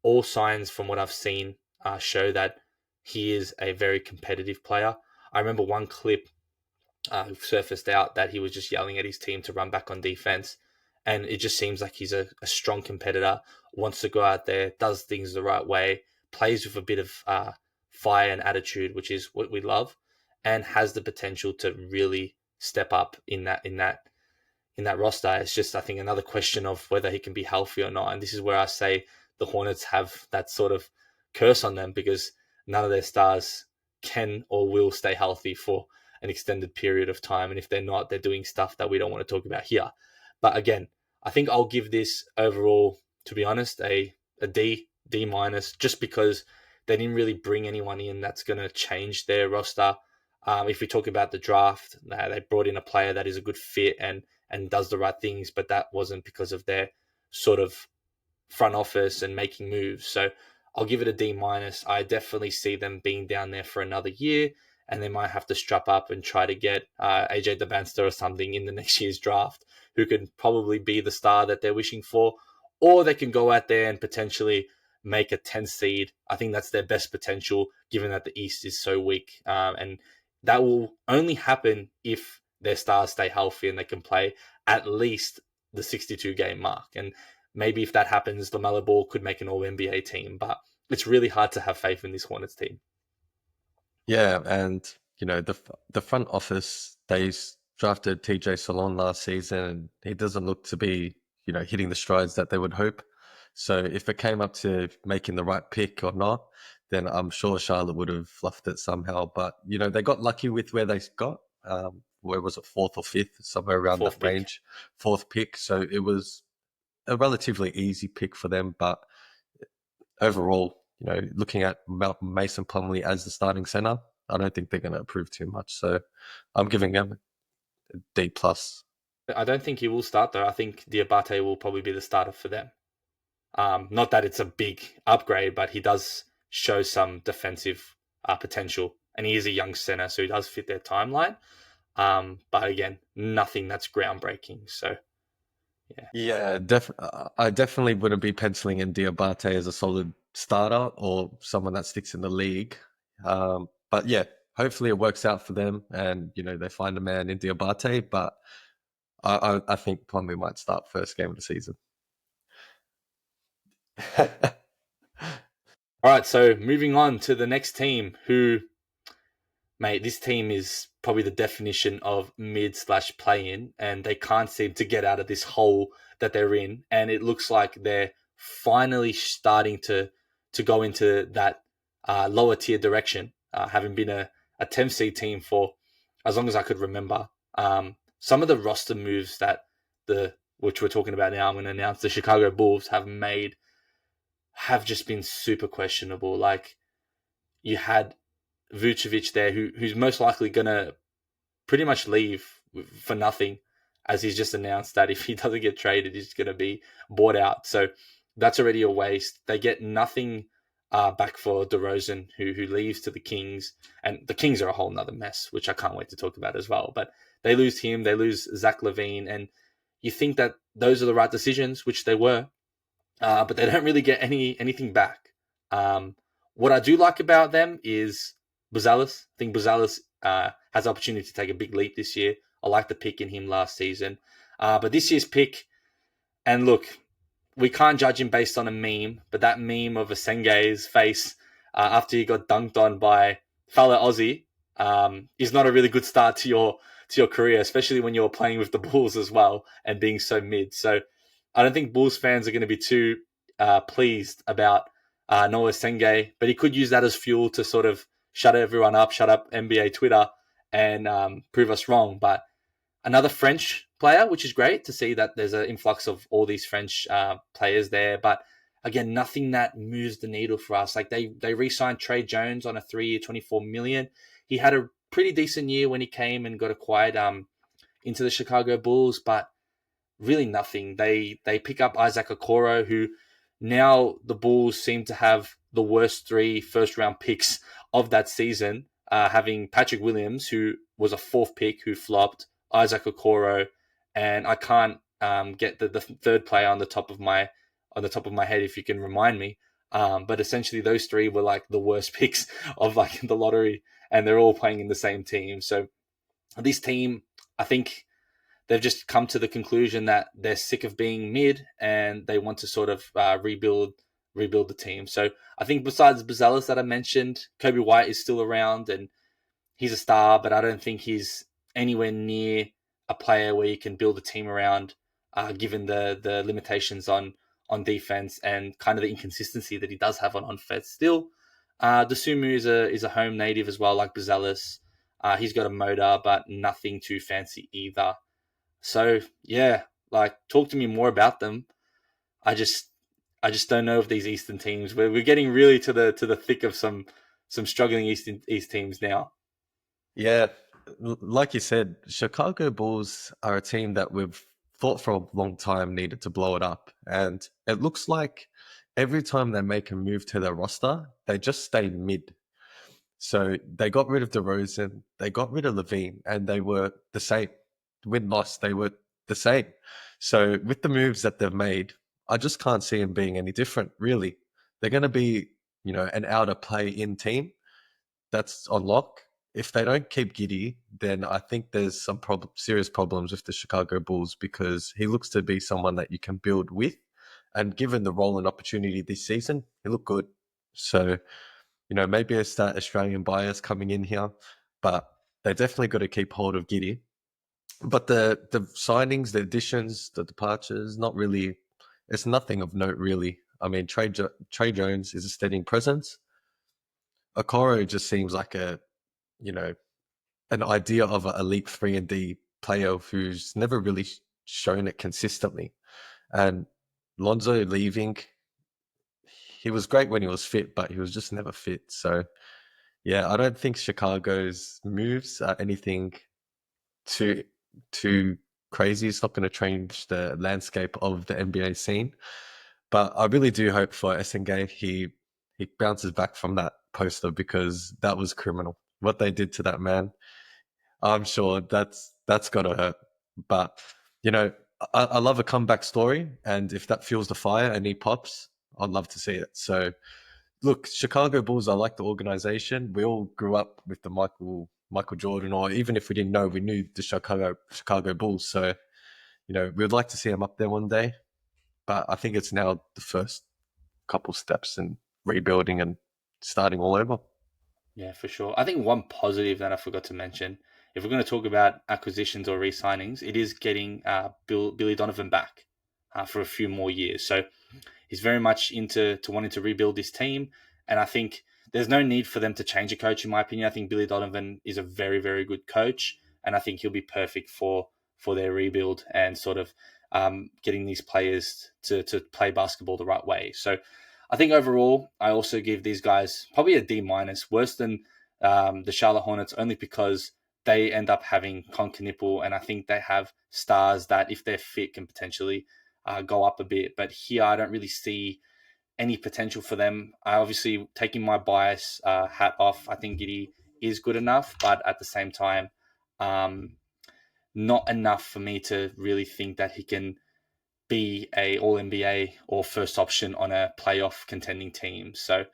All signs from what I've seen show that he is a very competitive player. I remember one clip surfaced out that he was just yelling at his team to run back on defense. And it just seems like he's a strong competitor, wants to go out there, does things the right way, plays with a bit of fire and attitude, which is what we love, and has the potential to really step up in that roster. It's just, I think, another question of whether he can be healthy or not. And this is where I say the Hornets have that sort of curse on them, because none of their stars can or will stay healthy for an extended period of time. And if they're not, they're doing stuff that we don't want to talk about here. But again, I think I'll give this overall, to be honest, a D minus, just because they didn't really bring anyone in that's going to change their roster. If we talk about the draft, they brought in a player that is a good fit and does the right things, but that wasn't because of their sort of front office and making moves. So I'll give it a D minus. I definitely see them being down there for another year, and they might have to strap up and try to get AJ DeBanster or something in the next year's draft, who could probably be the star that they're wishing for. or they can go out there and potentially make a 10 seed. I think that's their best potential, given that the East is so weak. And that will only happen if their stars stay healthy and they can play at least the 62 game mark. And maybe if that happens, LaMelo Ball could make an All-NBA team, but it's really hard to have faith in this Hornets team. Yeah, and the front office, they drafted TJ Salon last season, and he doesn't look to be hitting the strides that they would hope. So if it came up to making the right pick or not, then I'm sure Charlotte would have fluffed it somehow. But they got lucky with where they got. Where was it, fourth or fifth, somewhere around Fourth that range, fourth pick. So it was a relatively easy pick for them. But overall, looking at Mason Plumlee as the starting center, I don't think they're going to improve too much. So I'm giving them a D+. I don't think he will start, though. I think Diabate will probably be the starter for them. Not that it's a big upgrade, but he does show some defensive potential. And he is a young center, so he does fit their timeline. But again, nothing that's groundbreaking. So, yeah, I definitely wouldn't be penciling in Diabate as a solid starter or someone that sticks in the league. But yeah, hopefully it works out for them, and they find a man in Diabate. But I think Plumlee might start first game of the season. All right, so moving on to the next team, who, mate, this team is probably the definition of mid/play-in, and they can't seem to get out of this hole that they're in. And it looks like they're finally starting to go into that lower tier direction, having been a 10th seed team for as long as I could remember. Some of the roster moves that which we're talking about now, I'm going to announce, the Chicago Bulls have made have just been super questionable. Like, you had Vucevic there, who's most likely going to pretty much leave for nothing, as he's just announced that if he doesn't get traded, he's going to be bought out. So that's already a waste. They get nothing back for DeRozan, who leaves to the Kings. And the Kings are a whole nother mess, which I can't wait to talk about as well. But they lose him, they lose Zach LaVine, and you think that those are the right decisions, which they were, but they don't really get anything back. What I do like about them is Buzelis. I think Buzelis has the opportunity to take a big leap this year. I like the pick in him last season. But this year's pick, and look, we can't judge him based on a meme, but that meme of Asenge's face after he got dunked on by fellow Aussie is not a really good start to your career, especially when you're playing with the Bulls as well and being so mid. So I don't think Bulls fans are going to be too pleased about Noah Senge, but he could use that as fuel to sort of shut everyone up, shut up NBA Twitter, and prove us wrong. But another French player, which is great to see that there's an influx of all these French players there. But again, nothing that moves the needle for us. Like, they re-signed Trey Jones on a 3-year, $24 million. He had a pretty decent year when he came and got acquired into the Chicago Bulls, but really nothing. They pick up Isaac Okoro, who now the Bulls seem to have the worst 3 first-round picks of that season, having Patrick Williams, who was a 4th pick who flopped, Isaac Okoro, and I can't get the third player on the top of my head, if you can remind me. But essentially those 3 were like the worst picks of like the lottery, and they're all playing in the same team. So this team, I think they've just come to the conclusion that they're sick of being mid and they want to sort of rebuild the team. So I think besides Buzelis that I mentioned, Kobe White is still around and he's a star, but I don't think he's anywhere near a player where you can build a team around, given the limitations on defense and kind of the inconsistency that he does have on offense. Still, Dosunmu is a home native as well, like Buzelis. He's got a motor, but nothing too fancy either. So yeah, like, talk to me more about them. I just don't know if these Eastern teams. We're getting really to the thick of some struggling East teams now. Yeah, like you said, Chicago Bulls are a team that we've thought for a long time needed to blow it up. And it looks like every time they make a move to their roster, they just stay mid. So they got rid of DeRozan, they got rid of LaVine, and they were the same. Win-loss, they were the same. So with the moves that they've made, I just can't see him being any different, really. They're going to be, an outer play-in team that's on lock. If they don't keep Giddy, then I think there's some serious problems with the Chicago Bulls, because he looks to be someone that you can build with. And given the role and opportunity this season, he looked good. So, maybe it's that Australian bias coming in here, but they definitely got to keep hold of Giddy. But the signings, the additions, the departures, not really. It's nothing of note, really. I mean, Trey Jones is a steadying presence. Okoro just seems like an idea of an elite 3-and-D player who's never really shown it consistently. And Lonzo leaving, he was great when he was fit, but he was just never fit. So, yeah, I don't think Chicago's moves are anything too crazy. It's not going to change the landscape of the NBA scene. But I really do hope for SNG he bounces back from that poster, because that was criminal. What they did to that man, I'm sure that's got to hurt. But, I love a comeback story. And if that fuels the fire and he pops, I'd love to see it. So, look, Chicago Bulls, I like the organization. We all grew up with the Michael Jordan, or even if we didn't know, we knew the Chicago Bulls. So, we'd like to see them up there one day. But I think it's now the first couple steps in rebuilding and starting all over. Yeah, for sure. I think one positive that I forgot to mention, if we're going to talk about acquisitions or re-signings, it is getting Billy Donovan back for a few more years. So he's very much into wanting to rebuild this team. And I think there's no need for them to change a coach, in my opinion. I think Billy Donovan is a very, very good coach. And I think he'll be perfect for their rebuild and sort of getting these players to play basketball the right way. So I think overall, I also give these guys probably a D-, worse than the Charlotte Hornets, only because they end up having Concanipple, and I think they have stars that, if they're fit, can potentially go up a bit. But here, I don't really see any potential for them. I obviously, taking my bias hat off, I think Giddy is good enough, but at the same time, not enough for me to really think that he can be a All-NBA or first option on a playoff contending team. So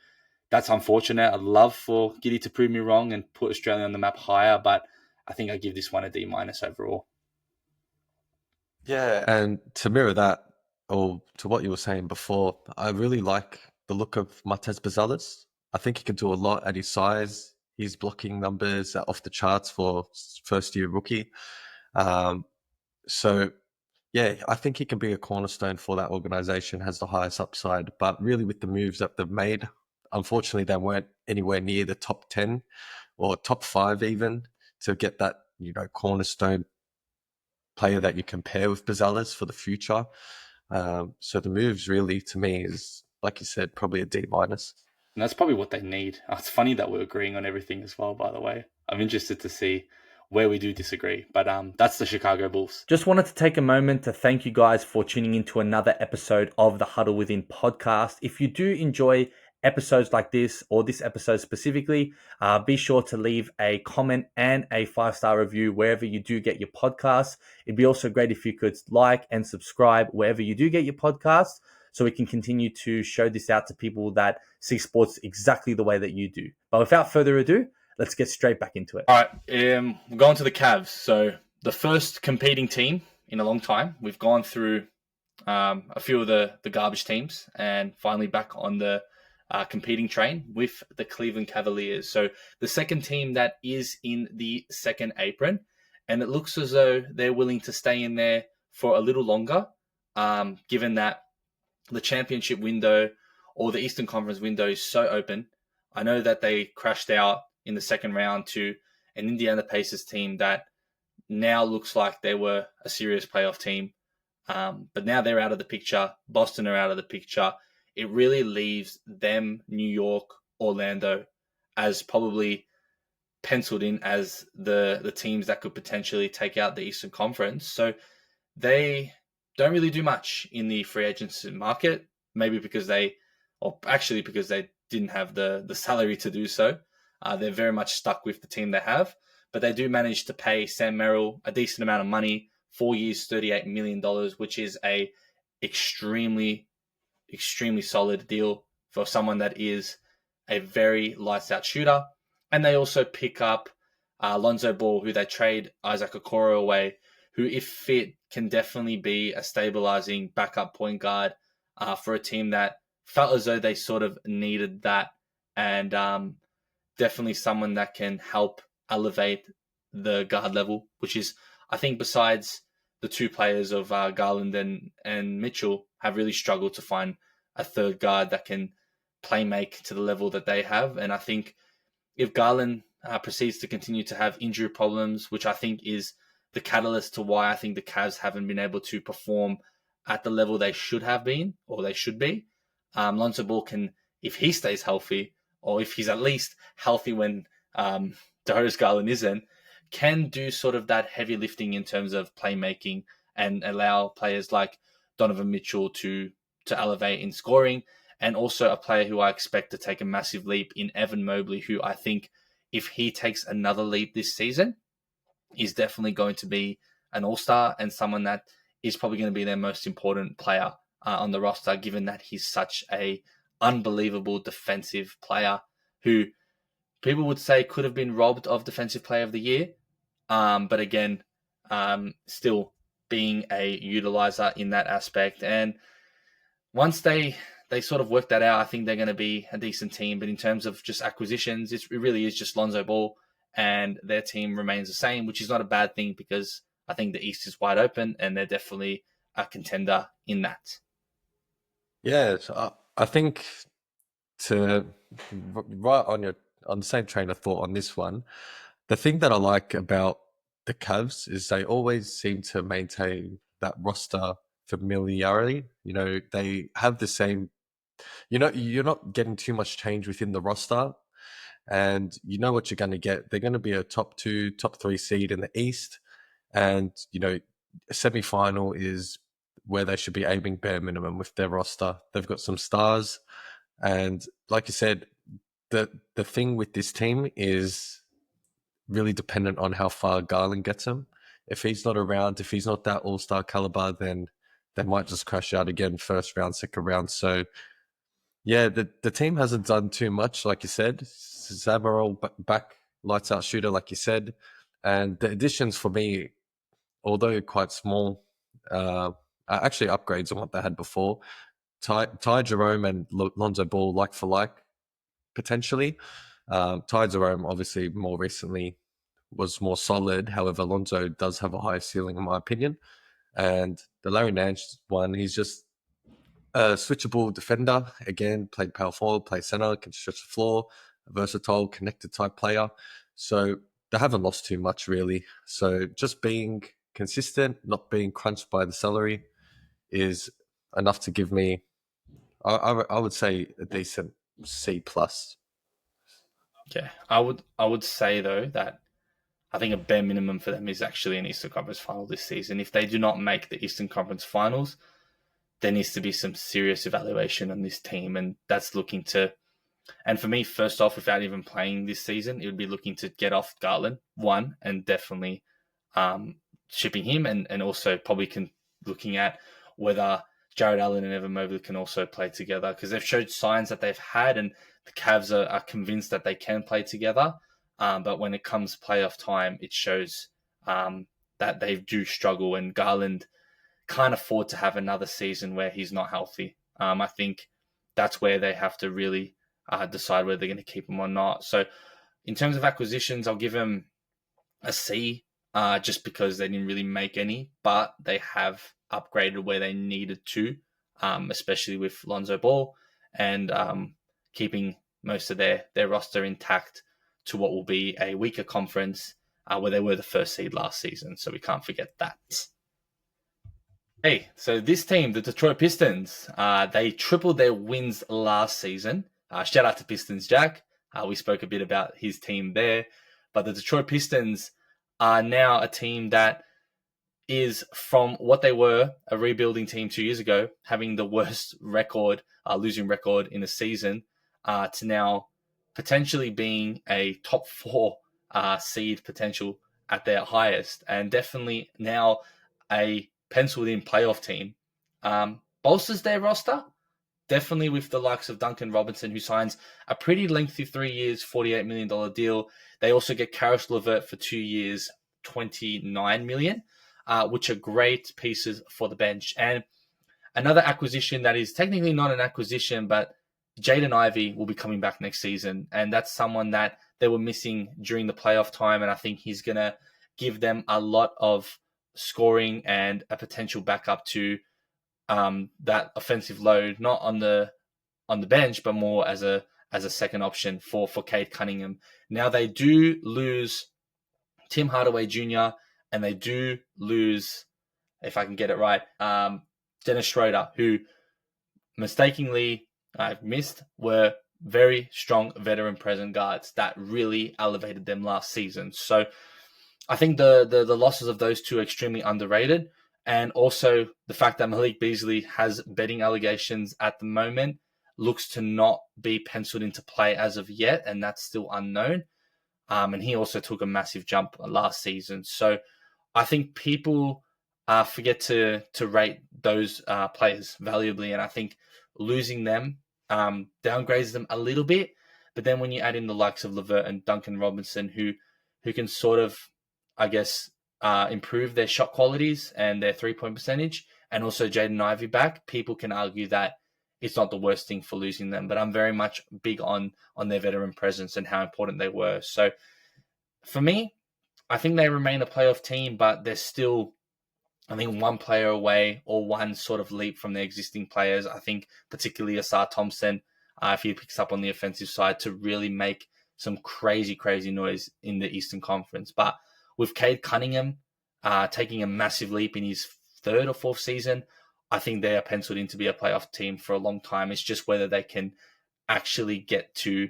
that's unfortunate. I'd love for Giddy to prove me wrong and put Australia on the map higher, but I think I give this one a D- overall. Yeah, and to mirror that, or to what you were saying before, I really like the look of Martez Bazales. I think he can do a lot at his size. His blocking numbers are off the charts for first-year rookie. So, yeah, I think he can be a cornerstone for that organization, has the highest upside. But really, with the moves that they've made, unfortunately, they weren't anywhere near the top 10 or top 5 even to get that, cornerstone player that you compare with Bazales for the future. So the moves really, to me, is, like you said, probably a D-. And that's probably what they need. It's funny that we're agreeing on everything as well, by the way. I'm interested to see where we do disagree. But that's the Chicago Bulls. Just wanted to take a moment to thank you guys for tuning into another episode of the Huddle Within podcast. If you do enjoy episodes like this, or this episode specifically, be sure to leave a comment and a 5-star review wherever you do get your podcasts. It'd be also great if you could like and subscribe wherever you do get your podcasts, so we can continue to show this out to people that see sports exactly the way that you do. But without further ado, let's get straight back into it. All right, we're going to the Cavs. So the first competing team in a long time. We've gone through a few of the garbage teams, and finally back on the competing train with the Cleveland Cavaliers. So the second team that is in the second apron, and it looks as though they're willing to stay in there for a little longer, given that the championship window or the Eastern Conference window is so open. I know that they crashed out in the second round to an Indiana Pacers team that now looks like they were a serious playoff team. But now they're out of the picture. Boston are out of the picture. It really leaves them, New York, Orlando, as probably penciled in as the teams that could potentially take out the Eastern Conference. So they don't really do much in the free agency market, maybe because they didn't have the salary to do so. They're very much stuck with the team they have, but they do manage to pay Sam Merrill a decent amount of money, 4 years, $38 million, which is a extremely, extremely solid deal for someone that is a very lights out shooter. And they also pick up Lonzo Ball, who they trade Isaac Okoro away, who, if fit, can definitely be a stabilizing backup point guard for a team that felt as though they sort of needed that. And definitely someone that can help elevate the guard level, which is, I think, besides the two players of Garland and Mitchell, have really struggled to find a third guard that can play make to the level that they have. And I think if Garland proceeds to continue to have injury problems, which I think is the catalyst to why I think the Cavs haven't been able to perform at the level they should have been, or they should be, Lonzo Ball can, if he stays healthy, or if he's at least healthy when Darius Garland isn't, can do sort of that heavy lifting in terms of playmaking and allow players like Donovan Mitchell to elevate in scoring, and also a player who I expect to take a massive leap in Evan Mobley, who I think if he takes another leap this season, is definitely going to be an all-star and someone that is probably going to be their most important player on the roster, given that he's such a unbelievable defensive player who people would say could have been robbed of Defensive Player of the Year. But again, still being a utilizer in that aspect. And once they sort of work that out, I think they're going to be a decent team. But in terms of just acquisitions, it really is just Lonzo Ball, and their team remains the same, which is not a bad thing because I think the East is wide open and they're definitely a contender in that. Yeah, so I think to right on the same train of thought on this one, the thing that I like about the Cavs is they always seem to maintain that roster familiarity. They have the same. You're not getting too much change within the roster, and you know what you're going to get. They're going to be a top 2, top 3 seed in the East, and a semi-final is where they should be aiming bare minimum with their roster. They've got some stars, and like you said, the thing with this team is really dependent on how far Garland gets him. If he's not around, if he's not that all-star caliber, then they might just crash out again first round, second round. So yeah, the team hasn't done too much, like you said. Zamarol back, lights out shooter, like you said. And the additions for me, although quite small, are actually upgrades on what they had before. Ty Jerome and Lonzo Ball like for like, potentially. Ty Jerome, obviously, more recently was more solid. However, Lonzo does have a higher ceiling, in my opinion. And the Larry Nance one, he's just a switchable defender. Again, played power forward, play center, can stretch the floor, a versatile, connected type player. So they haven't lost too much, really. So just being consistent, not being crunched by the salary, is enough to give me, I would say, a decent C plus. Yeah, I would say though that I think a bare minimum for them is actually an Eastern Conference final this season. If they do not make the Eastern Conference finals, there needs to be some serious evaluation on this team, and that's looking to. And for me, first off, without even playing this season, it would be looking to get off Garland, one, and definitely shipping him, and also probably looking at whether Jared Allen and Evan Mobley can also play together, because they've showed signs that they've had, and the Cavs are convinced that they can play together. But when it comes playoff time, it shows that they do struggle, and Garland can't afford to have another season where he's not healthy. I think that's where they have to really decide whether they're going to keep him or not. So in terms of acquisitions, I'll give him a C, just because they didn't really make any, but they have upgraded where they needed to, especially with Lonzo Ball, and keeping most of their roster intact to what will be a weaker conference where they were the first seed last season. So we can't forget that. Hey, so this team, the Detroit Pistons, they tripled their wins last season. Shout out to Pistons Jack. We spoke a bit about his team there. But the Detroit Pistons are now a team that is, from what they were, a rebuilding team 2 years ago, having the worst record, losing record in a season, to now potentially being a top 4 seed potential at their highest, and definitely now a penciled in playoff team. bolsters their roster. Definitely with the likes of Duncan Robinson, who signs a pretty lengthy 3 years, $48 million deal. They also get Karis LeVert for 2 years, $29 million, which are great pieces for the bench. And another acquisition that is technically not an acquisition, but Jaden Ivey will be coming back next season. And that's someone that they were missing during the playoff time. And I think he's going to give them a lot of scoring and a potential backup to that offensive load, not on the bench, but more as a second option for Cade Cunningham. Now they do lose Tim Hardaway Jr. and they do lose, if I can get it right, Dennis Schroeder, who mistakenly I've missed, were very strong veteran present guards that really elevated them last season. So I think the losses of those two are extremely underrated. And also the fact that Malik Beasley has betting allegations at the moment looks to not be penciled into play as of yet, and that's still unknown. And he also took a massive jump last season. So I think people forget to rate those players valuably, and I think losing them downgrades them a little bit. But then when you add in the likes of LeVert and Duncan Robinson, who can sort of, I guess, improve their shot qualities and their three-point percentage, and also Jaden Ivey back, people can argue that it's not the worst thing for losing them. But I'm very much big on their veteran presence and how important they were. So for me, I think they remain a playoff team, but they're still, I think, one player away or one sort of leap from their existing players. I think particularly Asar Thompson, if he picks up on the offensive side, to really make some crazy noise in the Eastern Conference. But with Cade Cunningham taking a massive leap in his third or fourth season, I think they are penciled in to be a playoff team for a long time. It's just whether they can actually get to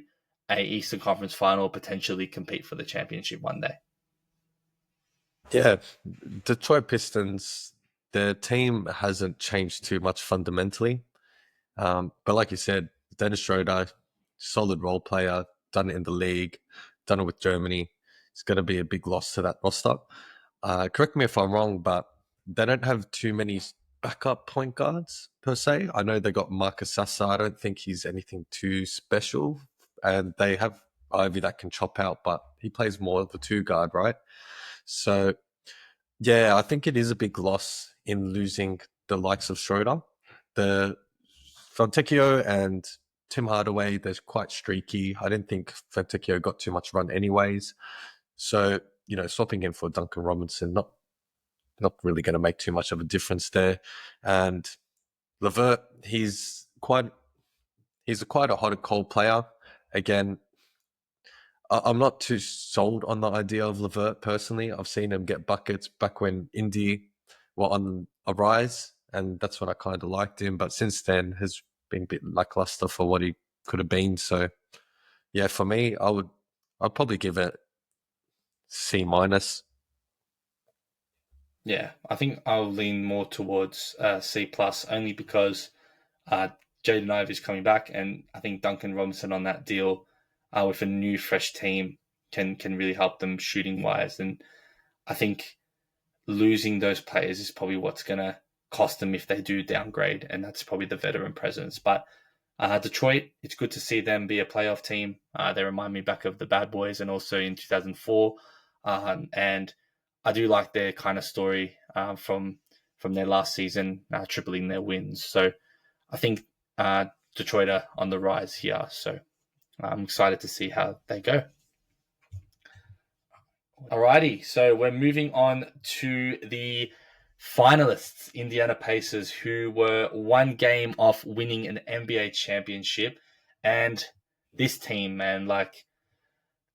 a Eastern Conference final or potentially compete for the championship one day. Yeah, Detroit Pistons, their team hasn't changed too much fundamentally. But like you said, Dennis Schroeder, solid role player, done it in the league, done it with Germany. It's going to be a big loss to that roster. Correct me if I'm wrong, but they don't have too many backup point guards per se. I know they got Marcus Sassa. I don't think he's anything too special. And they have Ivy that can chop out, but he plays more of the two guard, right? So, yeah, I think it is a big loss in losing the likes of Schroeder. The Fontecchio and Tim Hardaway, they're quite streaky. I didn't think Fontecchio got too much run anyways. So, swapping in for Duncan Robinson, not really going to make too much of a difference there. And LeVert, he's quite a hot and cold player. Again, I'm not too sold on the idea of LeVert personally. I've seen him get buckets back when Indy were on a rise, and that's when I kind of liked him. But since then, has been a bit lackluster for what he could have been. So, yeah, for me, I'd probably give it C-. Yeah, I think I'll lean more towards C+, only because Jaden Ivey is coming back, and I think Duncan Robinson on that deal with a new, fresh team can really help them shooting-wise. And I think losing those players is probably what's going to cost them if they do downgrade, and that's probably the veteran presence. But Detroit, it's good to see them be a playoff team. They remind me back of the Bad Boys and also in 2004. And I do like their kind of story from their last season, tripling their wins. So I think Detroit are on the rise here. So I'm excited to see how they go. Alrighty, so we're moving on to the finalists, Indiana Pacers, who were one game off winning an NBA championship. And this team, man, like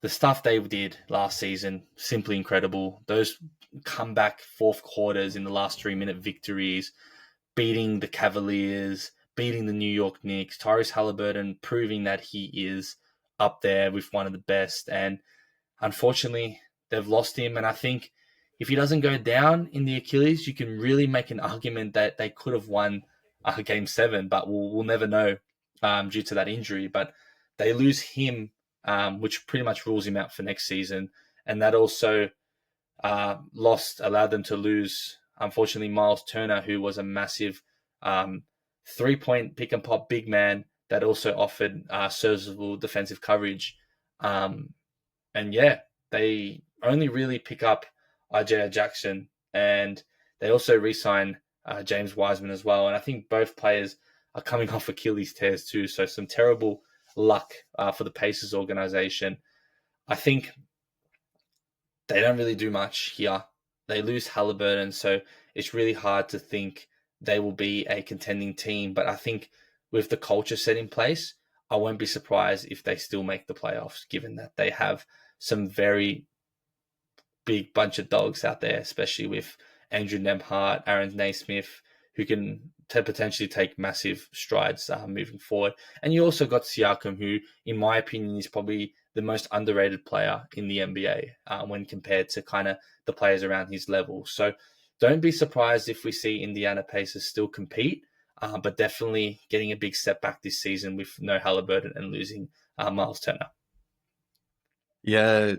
the stuff they did last season, simply incredible. Those comeback fourth quarters in the last 3-minute victories, beating the Cavaliers, beating the New York Knicks, Tyrese Halliburton proving that he is up there with one of the best. And unfortunately, they've lost him. And I think if he doesn't go down in the Achilles, you can really make an argument that they could have won Game 7, but we'll never know due to that injury. But they lose him, which pretty much rules him out for next season. And that also allowed them to lose, unfortunately, Miles Turner, who was a massive 3-point pick and pop big man that also offered serviceable defensive coverage. And yeah, they only really pick up Isaiah Jackson, and they also re-sign James Wiseman as well. And I think both players are coming off Achilles tears too, so some terrible luck for the Pacers organization. I think they don't really do much here. They lose Halliburton, so it's really hard to think they will be a contending team. But I think with the culture set in place, I won't be surprised if they still make the playoffs, given that they have some very big bunch of dogs out there, especially with Andrew Nembhard, Aaron Naismith, who can potentially take massive strides moving forward. And you also got Siakam, who, in my opinion, is probably the most underrated player in the NBA when compared to kind of the players around his level. So don't be surprised if we see Indiana Pacers still compete, but definitely getting a big step back this season with no Halliburton and losing Miles Turner. Yeah,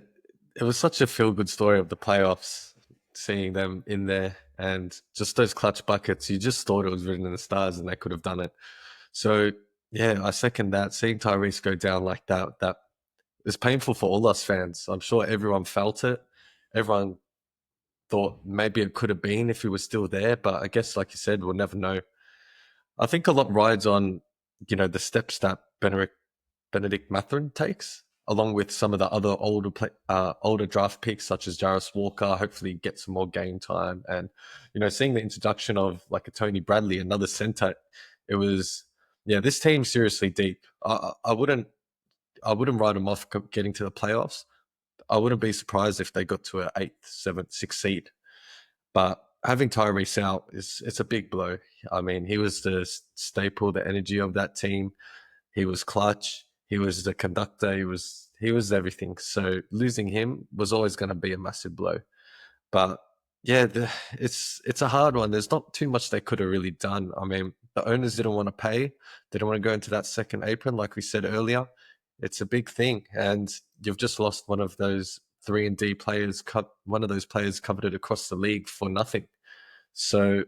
it was such a feel-good story of the playoffs, seeing them in there and just those clutch buckets. You just thought it was written in the stars and they could have done it. So yeah, I second that. Seeing Tyrese go down like that is painful for all us fans. I'm sure everyone felt it. Everyone thought maybe it could have been if he was still there, but I guess, like you said, we'll never know. I think a lot rides on, the steps that Benedict Mathurin takes, along with some of the other older draft picks such as Jarvis Walker. Hopefully get some more game time, and seeing the introduction of like a Tony Bradley, another center. It was this team's seriously deep. I wouldn't write them off getting to the playoffs. I wouldn't be surprised if they got to an 8th, 7th, 6th seed. But having Tyrese out it's a big blow. I mean, he was the staple, the energy of that team. He was clutch. He was the conductor. He was everything. So losing him was always going to be a massive blow. But yeah, it's a hard one. There's not too much they could have really done. I mean, the owners didn't want to pay. They didn't want to go into that second apron, like we said earlier. It's a big thing, and you've just lost one of those 3-and-D players. One of those players coveted across the league for nothing. So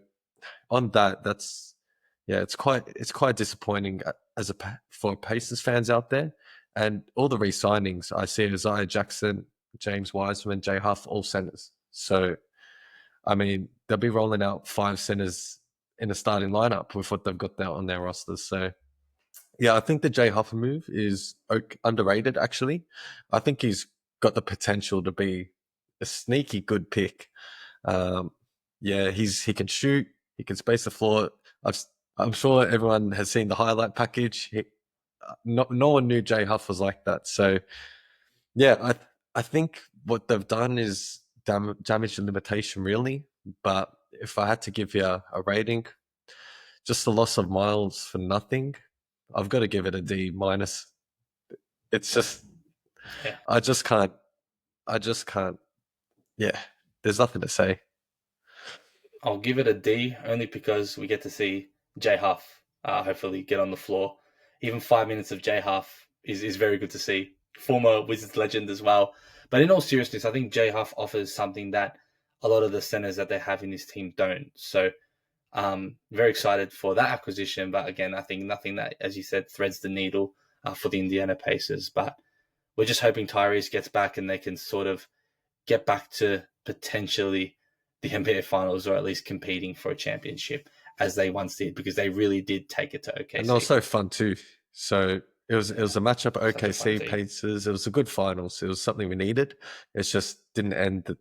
on that, it's quite disappointing for Pacers fans out there. And all the re-signings, I see Isaiah Jackson, James Wiseman, Jay Huff, all centers. So, I mean, they'll be rolling out 5 centers in the starting lineup with what they've got there on their rosters. So, yeah, I think the Jay Huff move is underrated, actually. I think he's got the potential to be a sneaky good pick. He can shoot. He can space the floor. I'm sure everyone has seen the highlight package. No one knew Jay Huff was like that. So, yeah, I think what they've done is damage the limitation, really. But if I had to give you a rating, just the loss of Miles for nothing, I've got to give it a D minus. It's just, I just can't. Yeah, there's nothing to say. I'll give it a D only because we get to see Jay Huff hopefully get on the floor. Even 5 minutes of Jay Huff is very good to see. Former Wizards legend as well. But in all seriousness, I think Jay Huff offers something that a lot of the centers that they have in this team don't. So very excited for that acquisition. But again, I think nothing that, as you said, threads the needle for the Indiana Pacers. But we're just hoping Tyrese gets back and they can sort of get back to potentially the NBA Finals, or at least competing for a championship as they once did, because they really did take it to OKC. And also fun too. So it was a matchup OKC Pacers. It was a good finals. It was something we needed. It just didn't end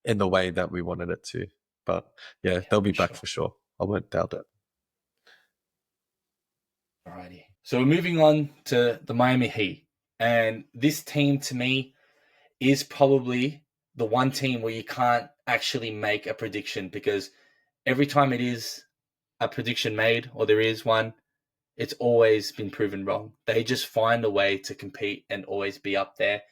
in the way that we wanted it to. But yeah, they'll be back for sure. I won't doubt it. Alrighty. So we're moving on to the Miami Heat. And this team, to me, is probably the one team where you can't actually make a prediction, because every time it is a prediction made, or there is one, it's always been proven wrong. They just find a way to compete and always be up there.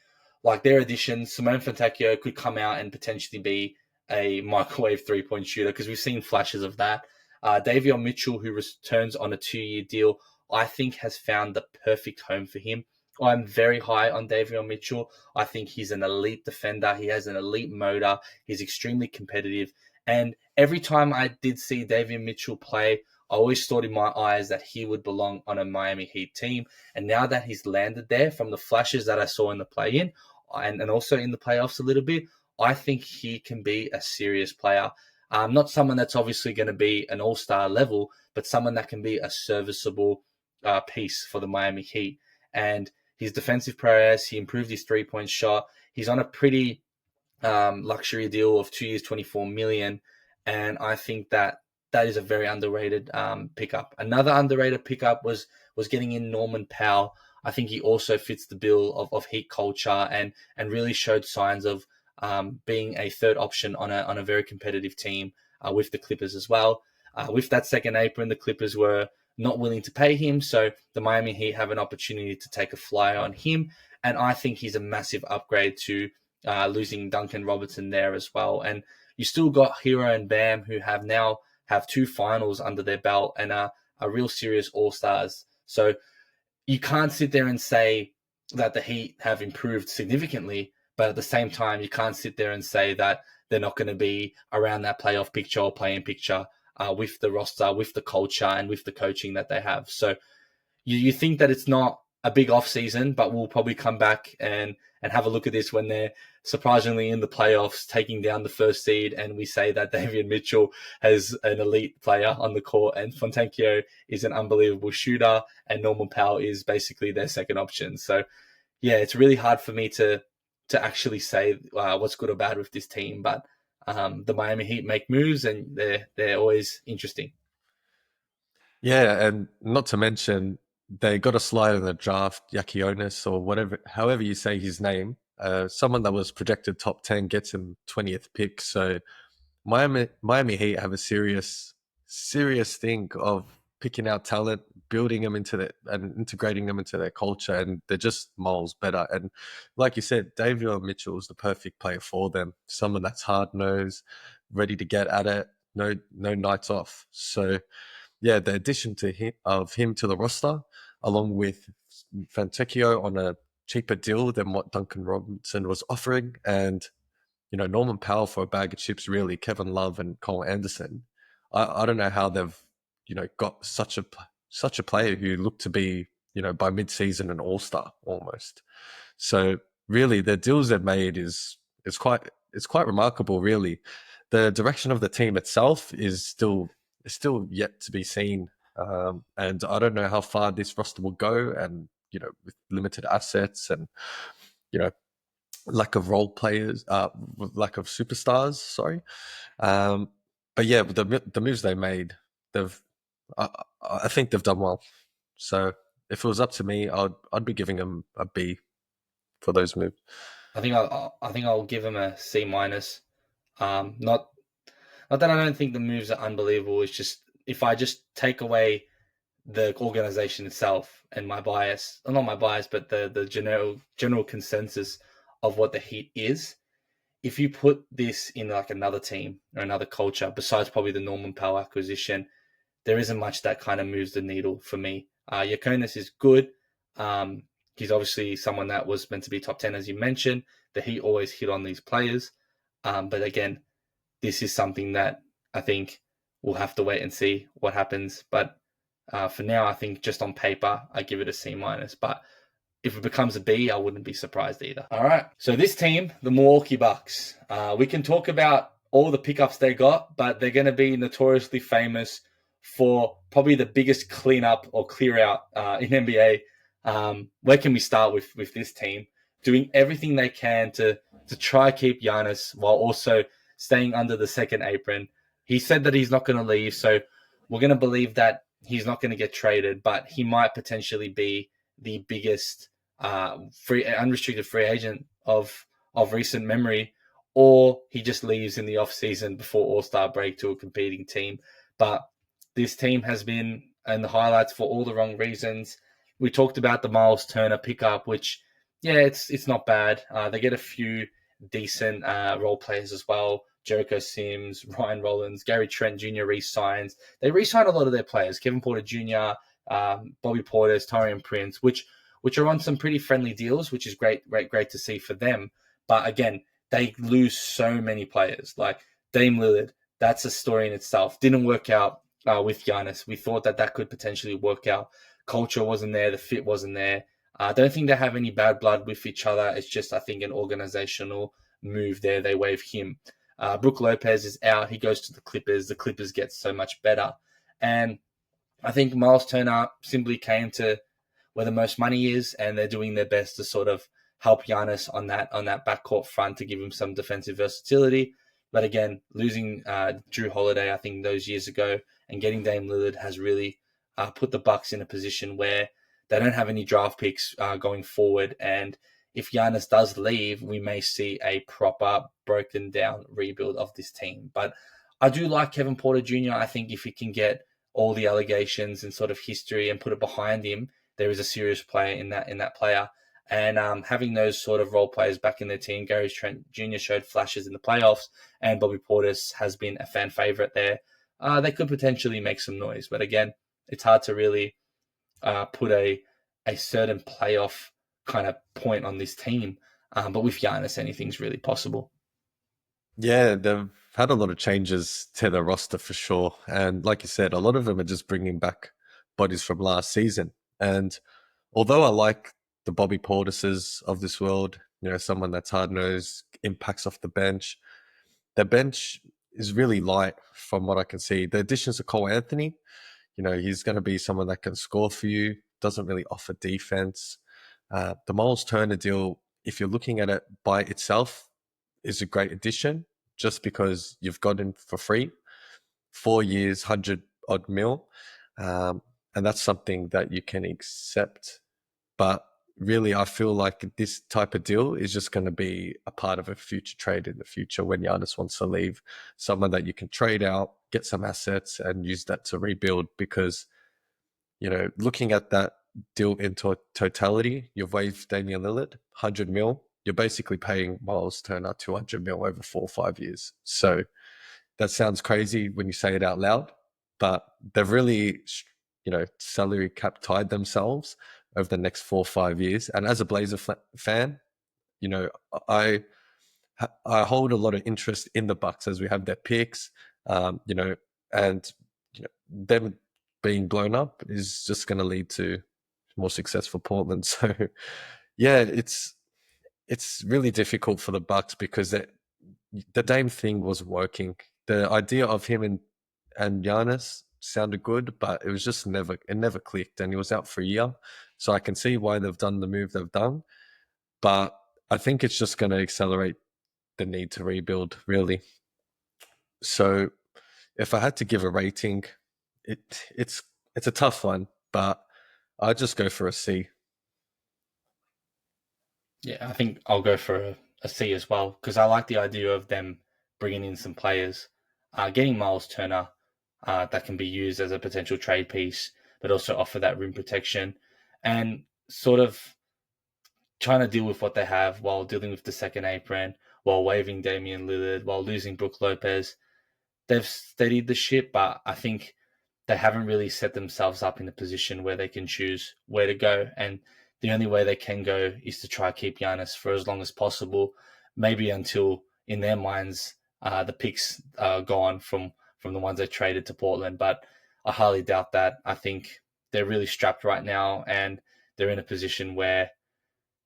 Like their additions, Simone Fontecchio could come out and potentially be a microwave 3-point shooter, because we've seen flashes of that. Davion Mitchell, who returns on a 2-year deal, I think has found the perfect home for him. I'm very high on Davion Mitchell. I think he's an elite defender. He has an elite motor. He's extremely competitive. And every time I did see Davion Mitchell play, I always thought in my eyes that he would belong on a Miami Heat team. And now that he's landed there, from the flashes that I saw in the play-in and also in the playoffs a little bit, I think he can be a serious player. Not someone that's obviously going to be an all-star level, but someone that can be a serviceable piece for the Miami Heat. And his defensive prowess, he improved his three-point shot. He's on a pretty luxury deal of 2 years, $24 million. And I think that is a very underrated pickup. Another underrated pickup was getting in Norman Powell. I think he also fits the bill of Heat culture and really showed signs of being a third option on a very competitive team with the Clippers as well. With that second apron, the Clippers were not willing to pay him, so the Miami Heat have an opportunity to take a flyer on him, and I think he's a massive upgrade to losing Duncan Robertson there as well. And you still got Hero and Bam, who have 2 finals under their belt and are real serious all-stars. So you can't sit there and say that the Heat have improved significantly, but at the same time, you can't sit there and say that they're not going to be around that playoff picture or playing picture with the roster, with the culture, and with the coaching that they have. So you think that it's not a big off season, but we'll probably come back and have a look at this when they're surprisingly in the playoffs, taking down the first seed, and we say that Davion Mitchell has an elite player on the court, and Fontecchio is an unbelievable shooter, and Norman Powell is basically their second option. So yeah, it's really hard for me to actually say what's good or bad with this team, but the Miami Heat make moves, and they're always interesting. Yeah, and not to mention they got a slide in the draft, Yakionis or whatever, however you say his name. Someone that was projected top 10 gets him 20th pick. So Miami Heat have a serious thing of picking out talent, building them and integrating them into their culture, and they're just miles better. And like you said, Davion Mitchell is the perfect player for them. Someone that's hard nosed, ready to get at it, no nights off. So yeah, the addition of him to the roster, along with Fontecchio on a cheaper deal than what Duncan Robinson was offering, and Norman Powell for a bag of chips, really, Kevin Love and Cole Anderson. I don't know how they've got such a player who looked to be by mid-season an all-star almost. So really, the deals they've made is quite remarkable. Really, the direction of the team itself is still yet to be seen, and I don't know how far this roster will go. And with limited assets and lack of role players, lack of superstars. Sorry, but yeah, the moves they made, I think they've done well. So if it was up to me, I'd be giving them a B for those moves. I think I'll give them a C minus. Not that I don't think the moves are unbelievable. It's just if I just take away the organization itself and my bias, or not my bias, but the general consensus of what the Heat is. If you put this in like another team or another culture, besides probably the Norman Powell acquisition, there isn't much that kind of moves the needle for me. Yakonis is good. He's obviously someone that was meant to be top 10, as you mentioned. The Heat always hit on these players. But again, this is something that I think we'll have to wait and see what happens. But for now, I think just on paper, I give it a C minus. But if it becomes a B, I wouldn't be surprised either. All right. So this team, the Milwaukee Bucks, we can talk about all the pickups they got, but they're going to be notoriously famous for probably the biggest cleanup or clear out in NBA. Where can we start with this team? Doing everything they can to try keep Giannis while also staying under the second apron. He said that he's not going to leave, so we're going to believe that he's not going to get traded, but he might potentially be the biggest unrestricted free agent of recent memory, or he just leaves in the offseason before All-Star break to a competing team. But this team has been in the highlights for all the wrong reasons. We talked about the Miles Turner pickup, which, yeah, it's not bad. They get a few decent role players as well. Jericho Sims, Ryan Rollins, Gary Trent Jr. re-signs. They re-signed a lot of their players. Kevin Porter Jr., Bobby Portis, Taurean Prince, which are on some pretty friendly deals, which is great to see for them. But again, they lose so many players. Like Dame Lillard, that's a story in itself. Didn't work out with Giannis. We thought that could potentially work out. Culture wasn't there. The fit wasn't there. I don't think they have any bad blood with each other. It's just, I think, an organizational move there. They waive him. Brook Lopez is out. He goes to the Clippers. The Clippers get so much better. And I think Miles Turner simply came to where the most money is, and they're doing their best to sort of help Giannis on that backcourt front to give him some defensive versatility. But again, losing Drew Holiday, I think, those years ago, and getting Dame Lillard has really put the Bucks in a position where they don't have any draft picks going forward. And if Giannis does leave, we may see a proper broken down rebuild of this team. But I do like Kevin Porter Jr. I think if he can get all the allegations and sort of history and put it behind him, there is a serious player in that player. And having those sort of role players back in their team, Gary Trent Jr. showed flashes in the playoffs, and Bobby Portis has been a fan favorite there. They could potentially make some noise. But again, it's hard to really put a certain playoff kind of point on this team. But with Giannis, anything's really possible. Yeah, they've had a lot of changes to the roster for sure. And like you said, a lot of them are just bringing back bodies from last season. And although I like the Bobby Portises of this world, someone that's hard-nosed, impacts off the bench, their bench is really light from what I can see. The additions of Cole Anthony, he's going to be someone that can score for you, doesn't really offer defense. The Miles Turner deal, if you're looking at it by itself, is a great addition just because you've got him for free, 4 years, 100-odd mil. And that's something that you can accept. But really, I feel like this type of deal is just going to be a part of a future trade in the future when Giannis wants to leave. Someone that you can trade out, get some assets, and use that to rebuild. Because, looking at that deal in totality, you've waived Damian Lillard, 100 mil. You're basically paying Miles Turner 200 mil over 4 or 5 years. So that sounds crazy when you say it out loud, but they've really, salary cap tied themselves over the next 4 or 5 years. And as a Blazer fan, I hold a lot of interest in the Bucks as we have their picks, and them being blown up is just going to lead to more successful Portland. So yeah, it's really difficult for the Bucks because the Dame thing was working. The idea of him and Giannis sounded good, but it was just never clicked, and he was out for a year. So I can see why they've done the move they've done, but I think it's just going to accelerate the need to rebuild, really. So if I had to give a rating, it's a tough one, but I'd just go for a C. Yeah, I think I'll go for a C as well, because I like the idea of them bringing in some players, getting Miles Turner that can be used as a potential trade piece, but also offer that rim protection, and sort of trying to deal with what they have while dealing with the second apron, while waiving Damian Lillard, while losing Brook Lopez. They've steadied the ship, but I think they haven't really set themselves up in a position where they can choose where to go. And the only way they can go is to try to keep Giannis for as long as possible, maybe until, in their minds, the picks are gone from the ones they traded to Portland. But I highly doubt that. I think they're really strapped right now, and they're in a position where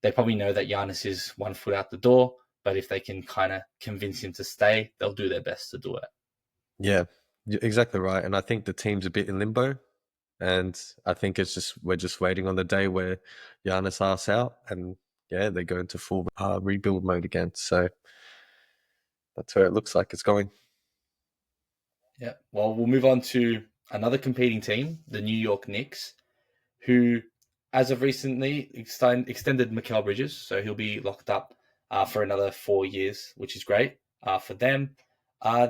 they probably know that Giannis is 1 foot out the door, but if they can kind of convince him to stay, they'll do their best to do it. Yeah, you're exactly right. And I think the team's a bit in limbo. And I think we're just waiting on the day where Giannis asks out, and yeah, they go into full rebuild mode again. So that's where it looks like it's going. Yeah. Well, we'll move on to another competing team, the New York Knicks, who, as of recently, extended Mikal Bridges, so he'll be locked up for another 4 years, which is great for them.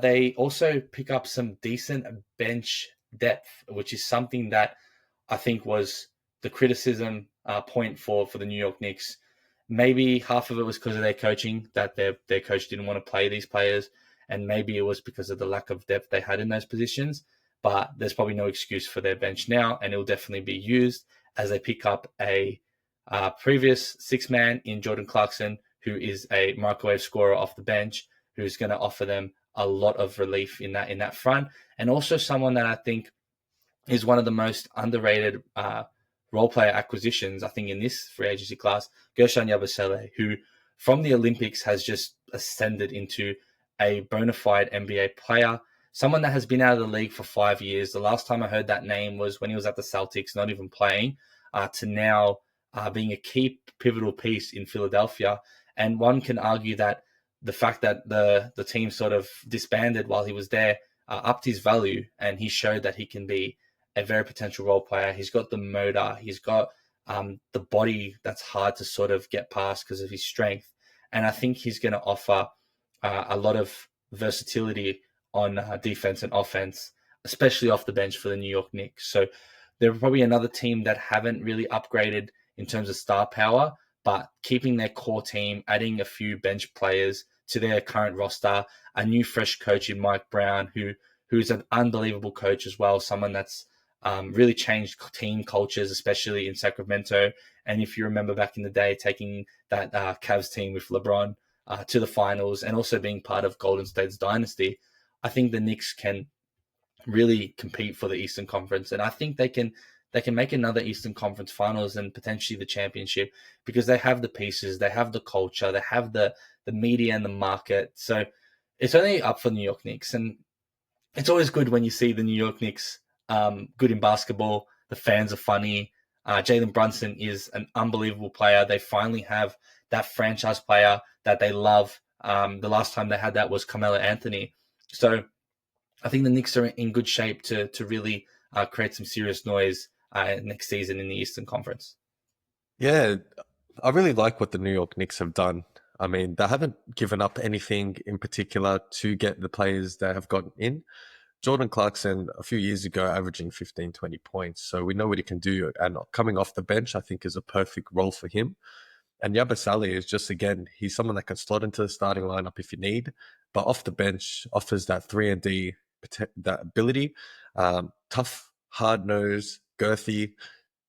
They also pick up some decent bench depth, which is something that I think was the criticism point for the New York Knicks. Maybe half of it was because of their coaching, that their coach didn't want to play these players, and maybe it was because of the lack of depth they had in those positions. But there's probably no excuse for their bench now, and it'll definitely be used as they pick up a previous six-man in Jordan Clarkson, who is a microwave scorer off the bench, who's going to offer them a lot of relief in that front, and also someone that I think is one of the most underrated role player acquisitions, I think, in this free agency class. Gershon Yabusele, who from the Olympics has just ascended into a bona fide NBA player, someone that has been out of the league for 5 years. The last time I heard that name was when he was at the Celtics, not even playing, to now being a key pivotal piece in Philadelphia. And one can argue that the fact that the team sort of disbanded while he was there upped his value, and he showed that he can be a very potential role player. He's got the motor, he's got the body that's hard to sort of get past because of his strength. And I think he's going to offer a lot of versatility on defense and offense, especially off the bench for the New York Knicks. So they're probably another team that haven't really upgraded in terms of star power, but keeping their core team, adding a few bench players to their current roster, a new fresh coach in Mike Brown, who's an unbelievable coach as well, someone that's really changed team cultures, especially in Sacramento. And if you remember back in the day, taking that Cavs team with LeBron to the finals and also being part of Golden State's dynasty, I think the Knicks can really compete for the Eastern Conference. And I think they can make another Eastern Conference Finals and potentially the championship because they have the pieces, they have the culture, they have the media and the market. So it's only up for New York Knicks. And it's always good when you see the New York Knicks good in basketball. The fans are funny. Jalen Brunson is an unbelievable player. They finally have that franchise player that they love. The last time they had that was Carmelo Anthony. So I think the Knicks are in good shape to really create some serious noise next season in the Eastern Conference. Yeah, I really like what the New York Knicks have done. I mean, they haven't given up anything in particular to get the players they have gotten in. Jordan Clarkson, a few years ago, averaging 15, 20 points. So we know what he can do. And coming off the bench, I think, is a perfect role for him. And Yabusele is just, again, he's someone that can slot into the starting lineup if you need, but off the bench offers that 3-and-D, that ability. Tough, hard-nosed, girthy.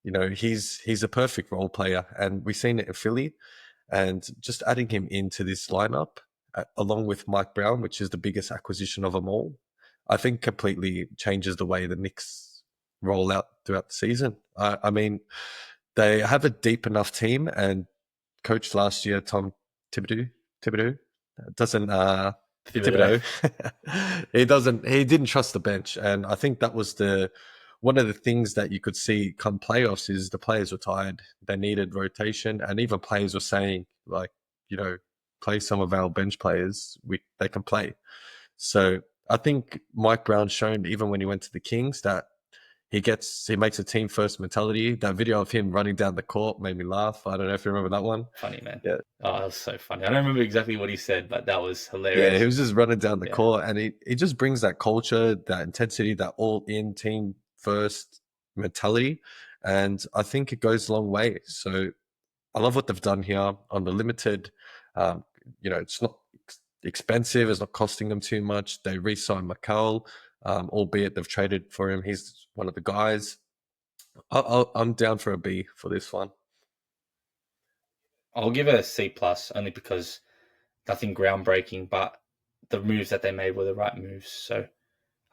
You know, he's a perfect role player. And we've seen it in Philly. And just adding him into this lineup, along with Mike Brown, which is the biggest acquisition of them all, I think completely changes the way the Knicks roll out throughout the season. I mean, they have a deep enough team, and coach last year, Tom Thibodeau, doesn't Thibodeau. He didn't trust the bench, and I think that was one of the things that you could see come playoffs is the players were tired. They needed rotation, and even players were saying, like, you know, play some of our bench players. They can play. So I think Mike Brown's shown, even when he went to the Kings, that he makes a team first mentality. That video of him running down the court made me laugh. I don't know if you remember that one. Funny, man. Yeah. Oh, that was so funny. I don't remember exactly what he said, but that was hilarious. Yeah, he was just running down the court, and he just brings that culture, that intensity, that all-in team first mentality. And I think it goes a long way. So I love what they've done here on the limited. You know, it's not expensive. It's not costing them too much. They re-signed McCall, albeit they've traded for him. He's one of the guys. I'm down for a B for this one. I'll give it a C+, only because nothing groundbreaking, but the moves that they made were the right moves. So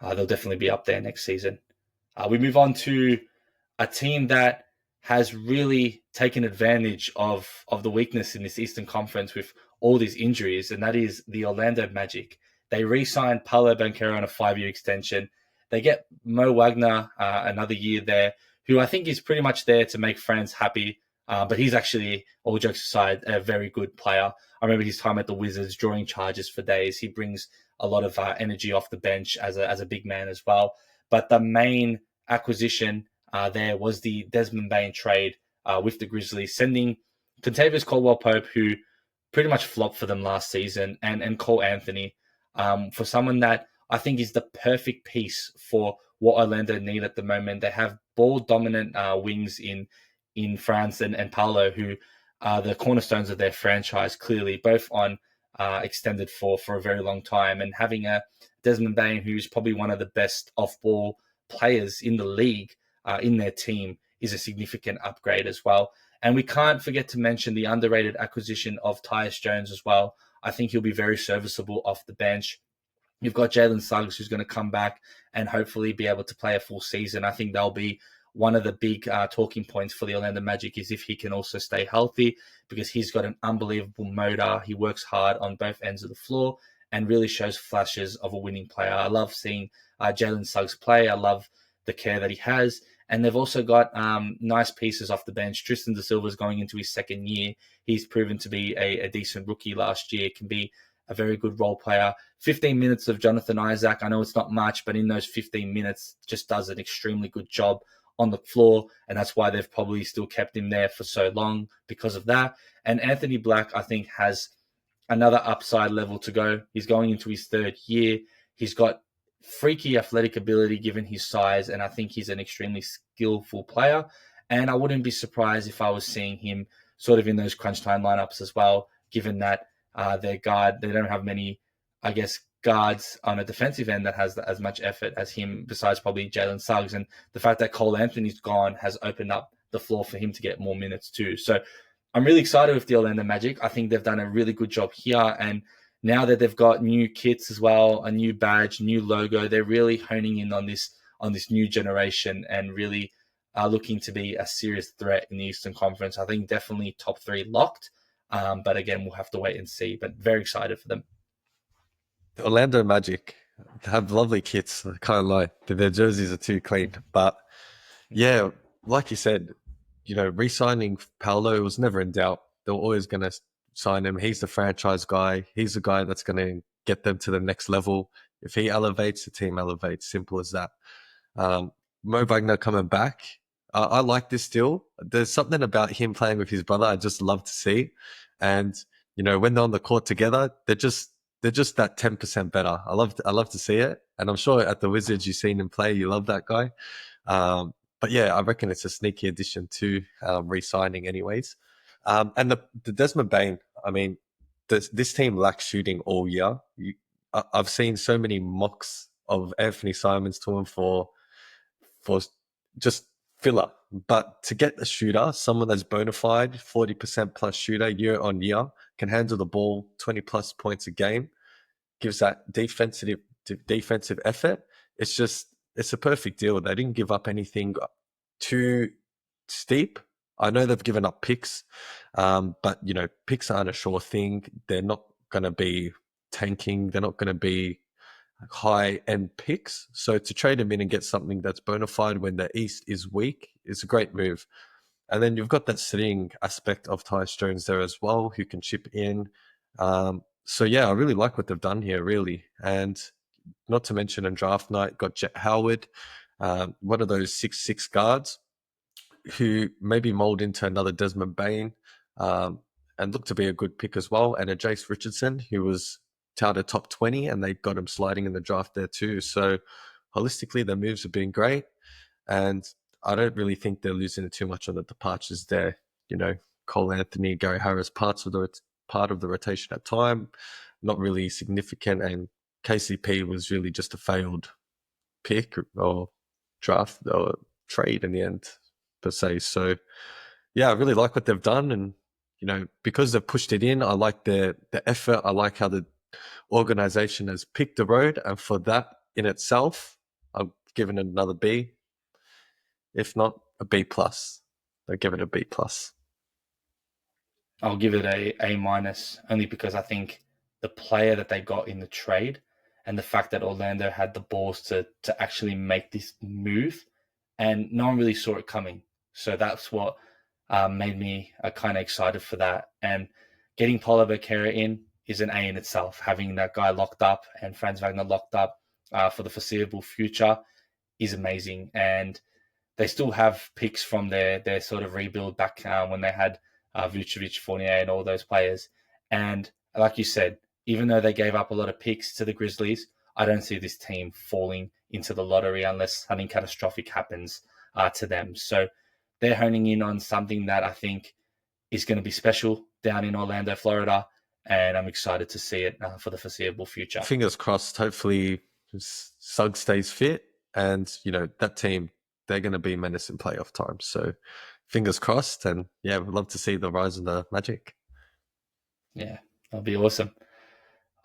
they'll definitely be up there next season. We move on to a team that has really taken advantage of the weakness in this Eastern Conference with all these injuries, and that is the Orlando Magic. They re-signed Paolo Banchero on a 5-year extension. They get Mo Wagner another year there, who I think is pretty much there to make friends happy. But he's actually, all jokes aside, a very good player. I remember his time at the Wizards, drawing charges for days. He brings a lot of energy off the bench as a big man as well. But the main acquisition there was the Desmond Bane trade with the Grizzlies, sending Kentavious Caldwell-Pope, who pretty much flopped for them last season, and Cole Anthony for someone that I think is the perfect piece for what Orlando need at the moment. They have ball-dominant wings in France and Paolo, who are the cornerstones of their franchise, clearly, both on extended for a very long time. And having a Desmond Bane, who's probably one of the best off-ball players in the league in their team, is a significant upgrade as well. And we can't forget to mention the underrated acquisition of Tyus Jones as well. I think he'll be very serviceable off the bench. You've got Jalen Suggs, who's going to come back and hopefully be able to play a full season. I think they'll be one of the big talking points for the Orlando Magic is if he can also stay healthy, because he's got an unbelievable motor. He works hard on both ends of the floor and really shows flashes of a winning player. I love seeing Jalen Suggs play. I love the care that he has. And they've also got nice pieces off the bench. Tristan da Silva's going into his second year. He's proven to be a decent rookie last year, can be a very good role player. 15 minutes of Jonathan Isaac. I know it's not much, but in those 15 minutes, just does an extremely good job on the floor. And that's why they've probably still kept him there for so long, because of that. And Anthony Black, I think, has another upside level to go. He's going into his third year. He's got freaky athletic ability given his size, and I think he's an extremely skillful player. And I wouldn't be surprised if I was seeing him sort of in those crunch time lineups as well, given that their guard, they don't have many, I guess, guards on a defensive end that has as much effort as him, besides probably Jalen Suggs. And the fact that Cole Anthony's gone has opened up the floor for him to get more minutes too. So I'm really excited with the Orlando Magic. I think they've done a really good job here. And now that they've got new kits as well, a new badge, new logo, they're really honing in on this new generation and really are looking to be a serious threat in the Eastern Conference. I think definitely top 3 locked. But again, we'll have to wait and see. But very excited for them. The Orlando Magic have lovely kits. I can't lie. Their jerseys are too clean. But yeah, like you said, re-signing Paolo was never in doubt. They were always going to sign him. He's the franchise guy. He's the guy that's going to get them to the next level. If he elevates, the team elevates. Simple as that. Mo Wagner coming back. I like this deal. There's something about him playing with his brother I just love to see. And, when they're on the court together, they're just that 10% better. I love to see it. And I'm sure at the Wizards, you've seen him play. You love that guy. But yeah, I reckon it's a sneaky addition to re-signing anyways. And the Desmond Bane, I mean, this team lacks shooting all year. I've seen so many mocks of Anthony Simons to him for just filler. But to get a shooter, someone that's bona fide, 40% plus shooter year on year, can handle the ball 20 plus points a game, gives that defensive effort. It's a perfect deal. They didn't give up anything too steep. I know they've given up picks, but picks aren't a sure thing. They're not going to be tanking. They're not going to be high-end picks. So to trade them in and get something that's bona fide when the East is weak is a great move. And then you've got that sitting aspect of Tyus Jones there as well, who can chip in. So yeah, I really like what they've done here, really. And not to mention on draft night, got Jet Howard, one of those 6'6" guards who maybe mold into another Desmond Bane, and look to be a good pick as well. And a Jace Richardson, who was touted top 20, and they got him sliding in the draft there too. So holistically, their moves have been great. And I don't really think they're losing too much on the departures there. Cole Anthony, Gary Harris, part of the rotation at time, not really significant. And KCP was really just a failed pick or draft or trade in the end, per se. So yeah, I really like what they've done. And, because they've pushed it in, I like the effort. I like how the organization has picked the road. And for that in itself, I've given it another B. If not a B plus, I'll give it a B plus. I'll give it A minus, only because I think the player that they got in the trade and the fact that Orlando had the balls to actually make this move, and no one really saw it coming. So that's what made me kind of excited for that. And getting Paulo Becerra in is an A in itself. Having that guy locked up and Franz Wagner locked up for the foreseeable future is amazing. And they still have picks from their sort of rebuild back when they had Vucevic, Fournier, and all those players. And like you said, even though they gave up a lot of picks to the Grizzlies, I don't see this team falling into the lottery unless something catastrophic happens to them. So they're honing in on something that I think is going to be special down in Orlando, Florida, and I'm excited to see it for the foreseeable future. Fingers crossed. Hopefully, Suggs stays fit, and that team, they're going to be menace in playoff time. So fingers crossed, and yeah, we'd love to see the rise of the Magic. Yeah, that'll be awesome.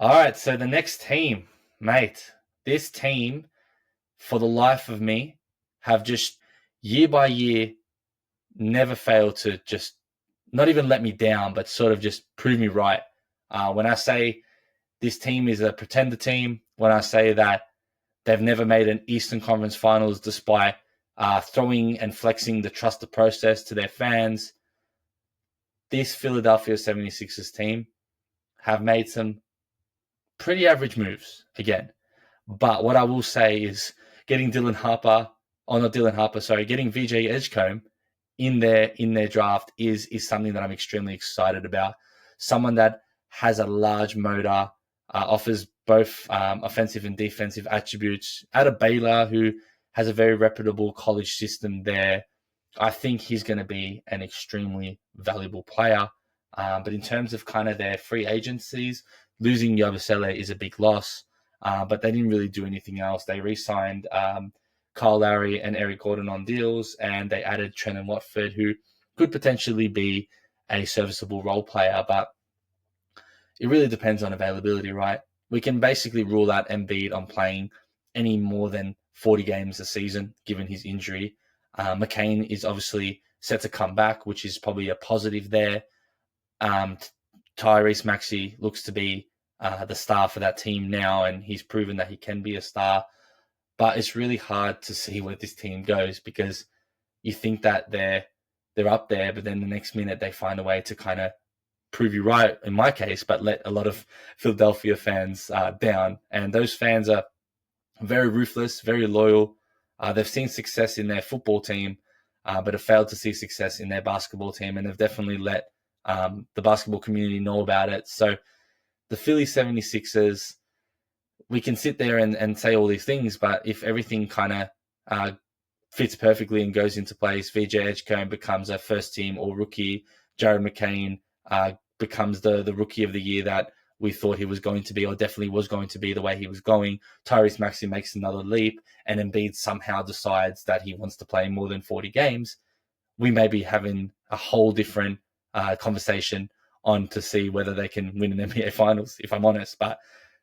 All right, so the next team, mate, this team, for the life of me, have just year by year never failed to just not even let me down, but sort of just prove me right. When I say this team is a pretender team, when I say that they've never made an Eastern Conference Finals despite throwing and flexing the trust the process to their fans, this Philadelphia 76ers team have made some pretty average moves again. But what I will say is getting getting VJ Edgecombe in their draft is something that I'm extremely excited about. Someone that has a large motor, offers both offensive and defensive attributes. Out of Baylor, who has a very reputable college system there, I think he's going to be an extremely valuable player. But in terms of kind of their free agencies, losing Yabusele is a big loss. But they didn't really do anything else. They re-signed Kyle Lowry and Eric Gordon on deals, and they added Trendon Watford, who could potentially be a serviceable role player. But it really depends on availability, right? We can basically rule out Embiid on playing any more than 40 games a season, given his injury. McCain is obviously set to come back, which is probably a positive there. Tyrese Maxey looks to be the star for that team now, and he's proven that he can be a star. But it's really hard to see where this team goes, because you think that they're up there, but then the next minute they find a way to kind of prove you right, in my case, but let a lot of Philadelphia fans down. And those fans are very ruthless, very loyal. They've seen success in their football team, but have failed to see success in their basketball team, and have definitely let the basketball community know about it. So the Philly 76ers, we can sit there and say all these things, but if everything kind of fits perfectly and goes into place, VJ Edgecombe becomes a first team or rookie, Jared McCain becomes the rookie of the year that we thought he was going to be, or definitely was going to be the way he was going. Tyrese Maxey makes another leap, and Embiid somehow decides that he wants to play more than 40 games. We may be having a whole different conversation on to see whether they can win an NBA Finals, if I'm honest. But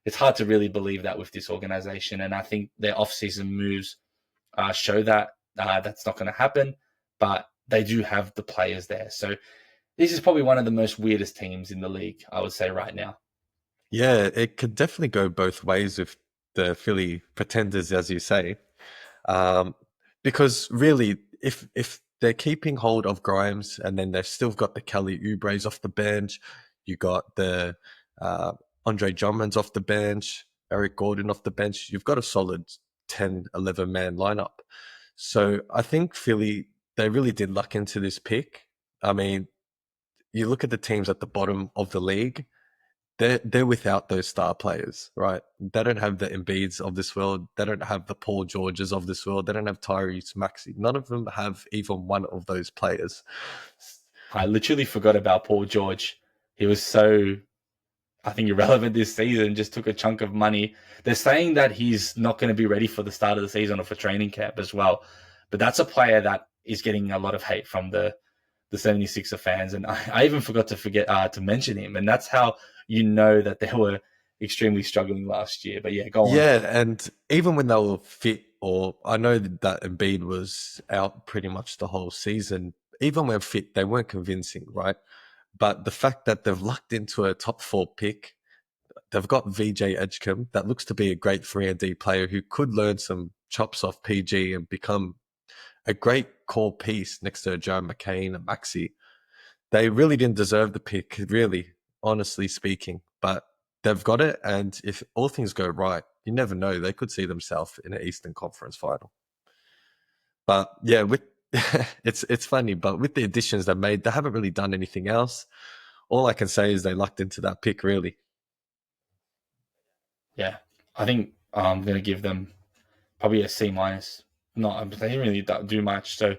it's hard to really believe that with this organization. And I think their offseason moves show that that's not going to happen, but they do have the players there. So this is probably one of the most weirdest teams in the league, I would say, right now. Yeah, it could definitely go both ways with the Philly pretenders, as you say. Because really, if they're keeping hold of Grimes, and then they've still got the Kelly Oubre's off the bench, you got the Andre Drummond's off the bench, Eric Gordon off the bench, you've got a solid 10, 11-man lineup. So I think Philly, they really did luck into this pick. I mean, you look at the teams at the bottom of the league, they're without those star players, right? They don't have the Embiids of this world. They don't have the Paul Georges of this world. They don't have Tyrese Maxey. None of them have even one of those players. I literally forgot about Paul George. He was so, I think, irrelevant this season, just took a chunk of money. They're saying that he's not going to be ready for the start of the season or for training camp as well. But that's a player that is getting a lot of hate from the 76er fans. And I even forgot to mention him. And that's how you know that they were extremely struggling last year. But yeah, go on. Yeah, and even when they were fit, or I know that Embiid was out pretty much the whole season, even when fit, they weren't convincing, right? But the fact that they've lucked into a top 4 pick, they've got VJ Edgecombe, that looks to be a great 3-and-D player who could learn some chops off PG and become a great core piece next to Jared McCain and Maxey. They really didn't deserve the pick, really, honestly speaking. But they've got it, and if all things go right, you never know. They could see themselves in an Eastern Conference final. But yeah, with it's funny, but with the additions they've made, they haven't really done anything else. All I can say is they lucked into that pick, really. Yeah, I think I'm going to give them probably a C-. Not, they didn't really do much. So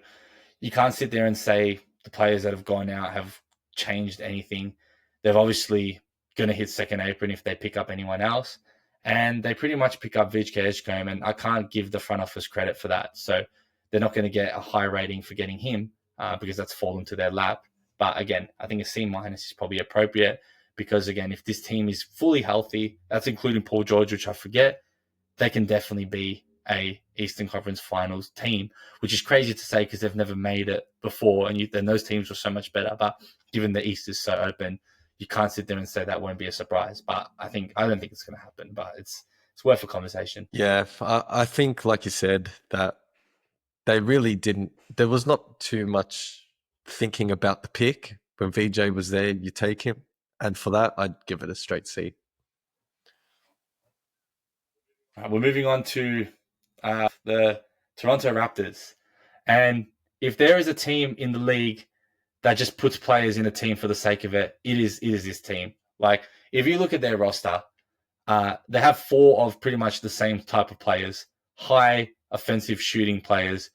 you can't sit there and say the players that have gone out have changed anything. They're obviously going to hit second apron if they pick up anyone else. And they pretty much pick up VJ Edgecombe, and I can't give the front office credit for that. So they're not going to get a high rating for getting him because that's fallen to their lap. But again, I think a C- is probably appropriate because, again, if this team is fully healthy, that's including Paul George, which I forget, they can definitely be a Eastern Conference Finals team, which is crazy to say because they've never made it before, and then those teams were so much better. But given the East is so open, you can't sit there and say that won't be a surprise. But I don't think it's going to happen. But it's worth a conversation. Yeah, I think, like you said, that they really didn't. There was not too much thinking about the pick. When VJ was there, you take him, and for that, I'd give it a straight C. We're moving on to the Toronto Raptors. And if there is a team in the league that just puts players in a team for the sake of it, it is this team. Like, if you look at their roster, they have 4 of pretty much the same type of players, high offensive shooting players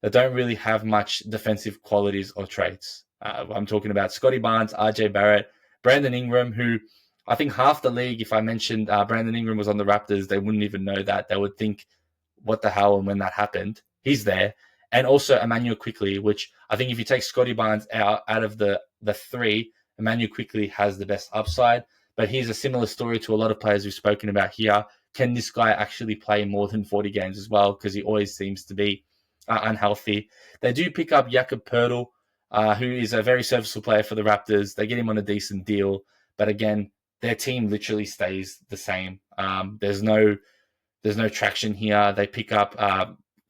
that don't really have much defensive qualities or traits. I'm talking about Scotty Barnes, RJ Barrett, Brandon Ingram, who I think half the league, if I mentioned Brandon Ingram was on the Raptors, they wouldn't even know that. They would think, what the hell, and when that happened, he's there. And also Emmanuel Quickley, which I think if you take Scotty Barnes out of the 3, Emmanuel Quickley has the best upside. But here's a similar story to a lot of players we've spoken about here. Can this guy actually play more than 40 games as well? Because he always seems to be unhealthy. They do pick up Jakob Poeltl, who is a very serviceable player for the Raptors. They get him on a decent deal. But again, their team literally stays the same. There's no traction here. They pick up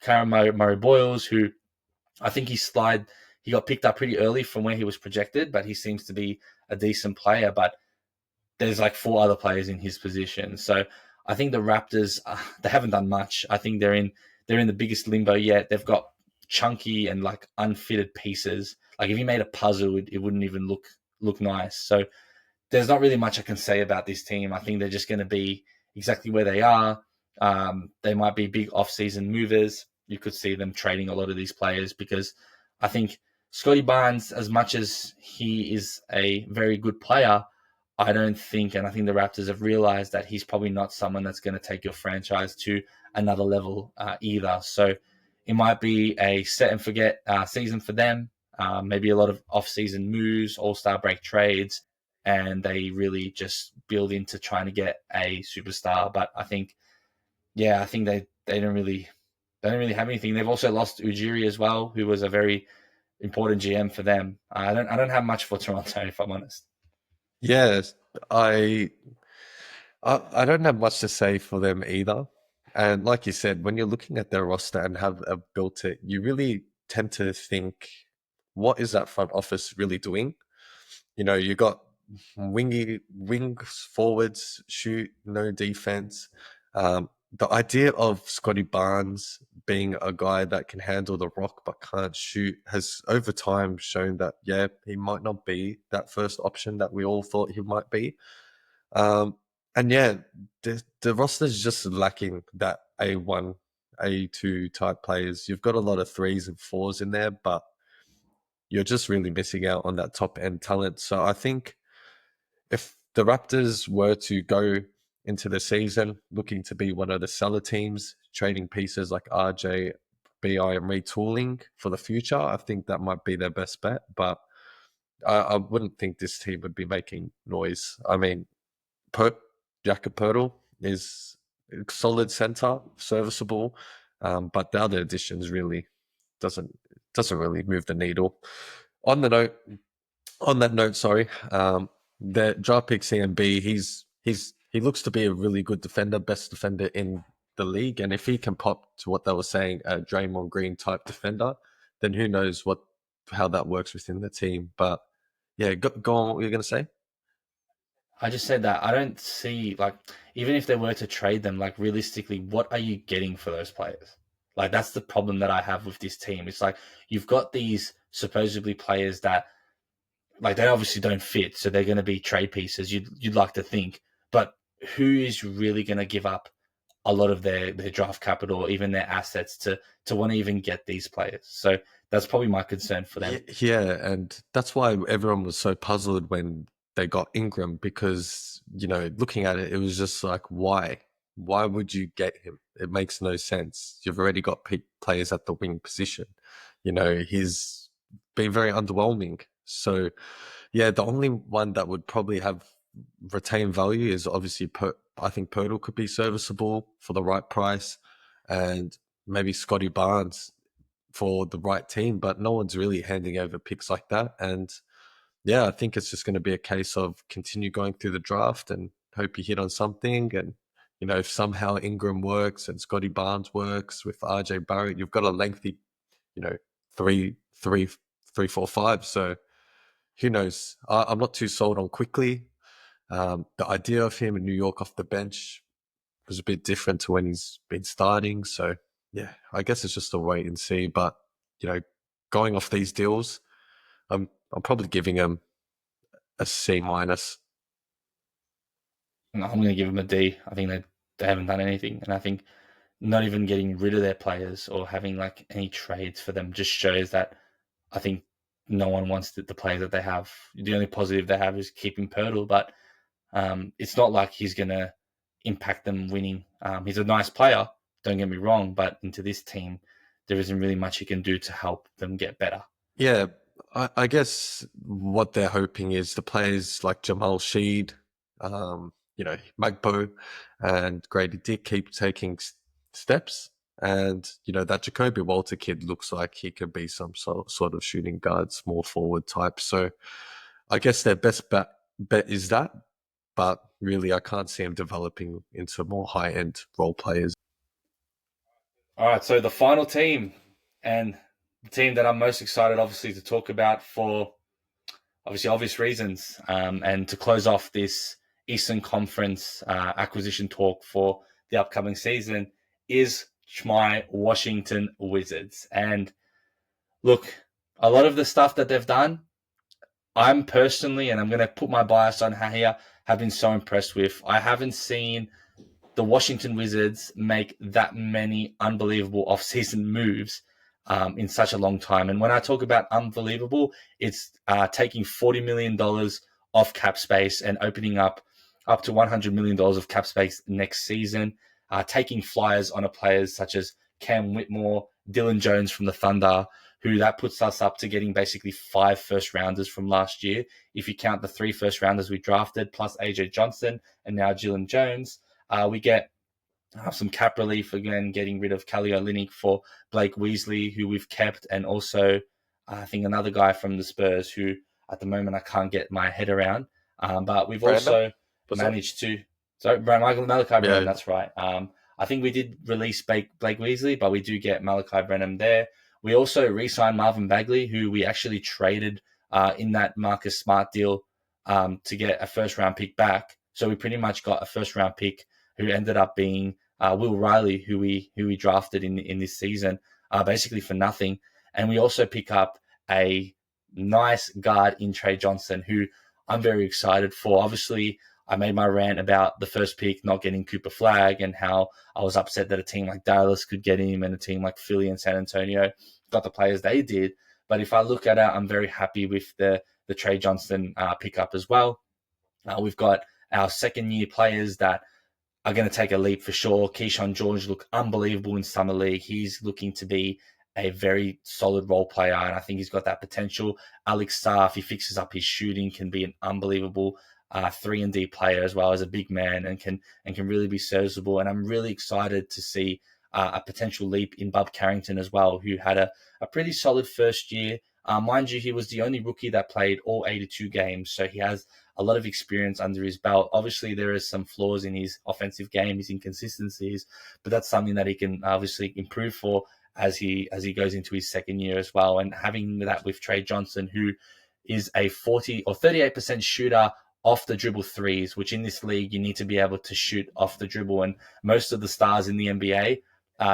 Karen Murray-Boyles, who I think he got picked up pretty early from where he was projected, but he seems to be a decent player. But there's like 4 other players in his position. So I think the Raptors, they haven't done much. I think they're in the biggest limbo yet. They've got chunky and like unfitted pieces. Like if you made a puzzle, it wouldn't even look nice. So there's not really much I can say about this team. I think they're just going to be exactly where they are. They might be big off-season movers. You could see them trading a lot of these players because I think Scotty Barnes, as much as he is a very good player, I don't think, and I think the Raptors have realized that he's probably not someone that's going to take your franchise to another level either. So it might be a set and forget season for them. Maybe a lot of off-season moves, all-star break trades, and they really just build into trying to get a superstar. But I think they don't really have anything. They've also lost Ujiri as well, who was a very important GM for them. I don't have much for Toronto, if I'm honest. Yeah, I don't have much to say for them either. And like you said, when you're looking at their roster and have built it, you really tend to think, what is that front office really doing? You know, you got wings, forwards, shoot, no defense. The idea of Scotty Barnes being a guy that can handle the rock but can't shoot has over time shown that, yeah, he might not be that first option that we all thought he might be. And yeah, the roster is just lacking that A1, A2 type players. You've got a lot of 3s and 4s in there, but you're just really missing out on that top end talent. So I think if the Raptors were to go into the season looking to be one of the seller teams, trading pieces like RJ, BI, and retooling for the future, I think that might be their best bet. But I wouldn't think this team would be making noise. I mean, Jakob Poeltl is a solid center, serviceable, but the other additions really doesn't really move the needle. On that note, the draft pick CMB, he looks to be a really good defender, best defender in the league, and if he can pop to what they were saying, a Draymond Green type defender, then who knows how that works within the team. But yeah, go on. What were you going to say? I just said that I don't see, like, even if they were to trade them, like, realistically, what are you getting for those players? Like, that's the problem that I have with this team. It's like, you've got these supposedly players that, like, they obviously don't fit, so they're going to be trade pieces, you'd like to think. But who is really going to give up a lot of their draft capital or even their assets to want to even get these players? So that's probably my concern for them. Yeah, and that's why everyone was so puzzled when they got Ingram, because, you know, looking at it, it was just like, why? Why would you get him? It makes no sense. You've already got players at the wing position. You know, he's been very underwhelming. So, yeah, the only one that would probably have retained value is obviously I think Pirtle could be serviceable for the right price, and maybe Scotty Barnes for the right team, but no one's really handing over picks like that. And yeah, I think it's just going to be a case of continue going through the draft and hope you hit on something. And, if somehow Ingram works and Scotty Barnes works with RJ Barrett, you've got a lengthy, three, three, three, 4, 5. So who knows? I'm not too sold on quickly. The idea of him in New York off the bench was a bit different to when he's been starting. So yeah, I guess it's just a wait and see. But going off these deals, I'm probably giving him a C minus. I'm going to give them a D. I think they haven't done anything, and I think not even getting rid of their players or having like any trades for them just shows that I think no one wants the players that they have. The only positive they have is keeping Pirtle, but it's not like he's going to impact them winning. He's a nice player, don't get me wrong, but into this team, there isn't really much he can do to help them get better. Yeah, I guess what they're hoping is the players like Jamal Sheed, Magbo and Grady Dick keep taking steps. And, that Jacoby Walter kid looks like he could be some sort of shooting guard, small forward type. So I guess their best bet is that. But really, I can't see him developing into more high-end role players. All right, so the final team, and the team that I'm most excited, obviously, to talk about for obviously obvious reasons, and to close off this Eastern Conference acquisition talk for the upcoming season, is my Washington Wizards. And look, a lot of the stuff that they've done, I'm personally, and I'm going to put my bias on here, have been so impressed with. I haven't seen the Washington Wizards make that many unbelievable offseason moves in such a long time. And when I talk about unbelievable, it's taking $40 million off cap space and opening up to $100 million of cap space next season, taking flyers on players such as Cam Whitmore, Dylan Jones from the Thunder, who that puts us up to getting basically 5 first-rounders from last year. If you count the 3 first-rounders we drafted, plus AJ Johnson and now Dylan Jones, we get some cap relief again, getting rid of Kelly Olynyk for Blake Weasley, who we've kept, and also I think another guy from the Spurs who at the moment I can't get my head around. But we've also managed to... Sorry, Malachi Branham, that's right. I think we did release Blake Weasley, but we do get Malachi Branham there. We also re-signed Marvin Bagley, who we actually traded in that Marcus Smart deal to get a first-round pick back. So we pretty much got a first-round pick who ended up being Will Riley, who we drafted in this season, basically for nothing. And we also pick up a nice guard in Trey Johnson, who I'm very excited for. Obviously, I made my rant about the first pick not getting Cooper Flagg and how I was upset that a team like Dallas could get him and a team like Philly and San Antonio got the players they did. But if I look at it, I'm very happy with the Trey Johnson pickup as well. We've got our second-year players that are going to take a leap for sure. Keyshawn George looked unbelievable in Summer League. He's looking to be a very solid role player, and I think he's got that potential. Alex Sarr, if he fixes up his shooting, can be an unbelievable 3-and-D player as well as a big man, and can really be serviceable. And I'm really excited to see a potential leap in Bub Carrington as well, who had a pretty solid first year. Mind you, he was the only rookie that played all 82 games, so he has a lot of experience under his belt. Obviously, there is some flaws in his offensive game, his inconsistencies, but that's something that he can obviously improve for as he goes into his second year as well. And having that with Trey Johnson, who is a 40 or 38% shooter off the dribble threes, which in this league you need to be able to shoot off the dribble, and most of the stars in the NBA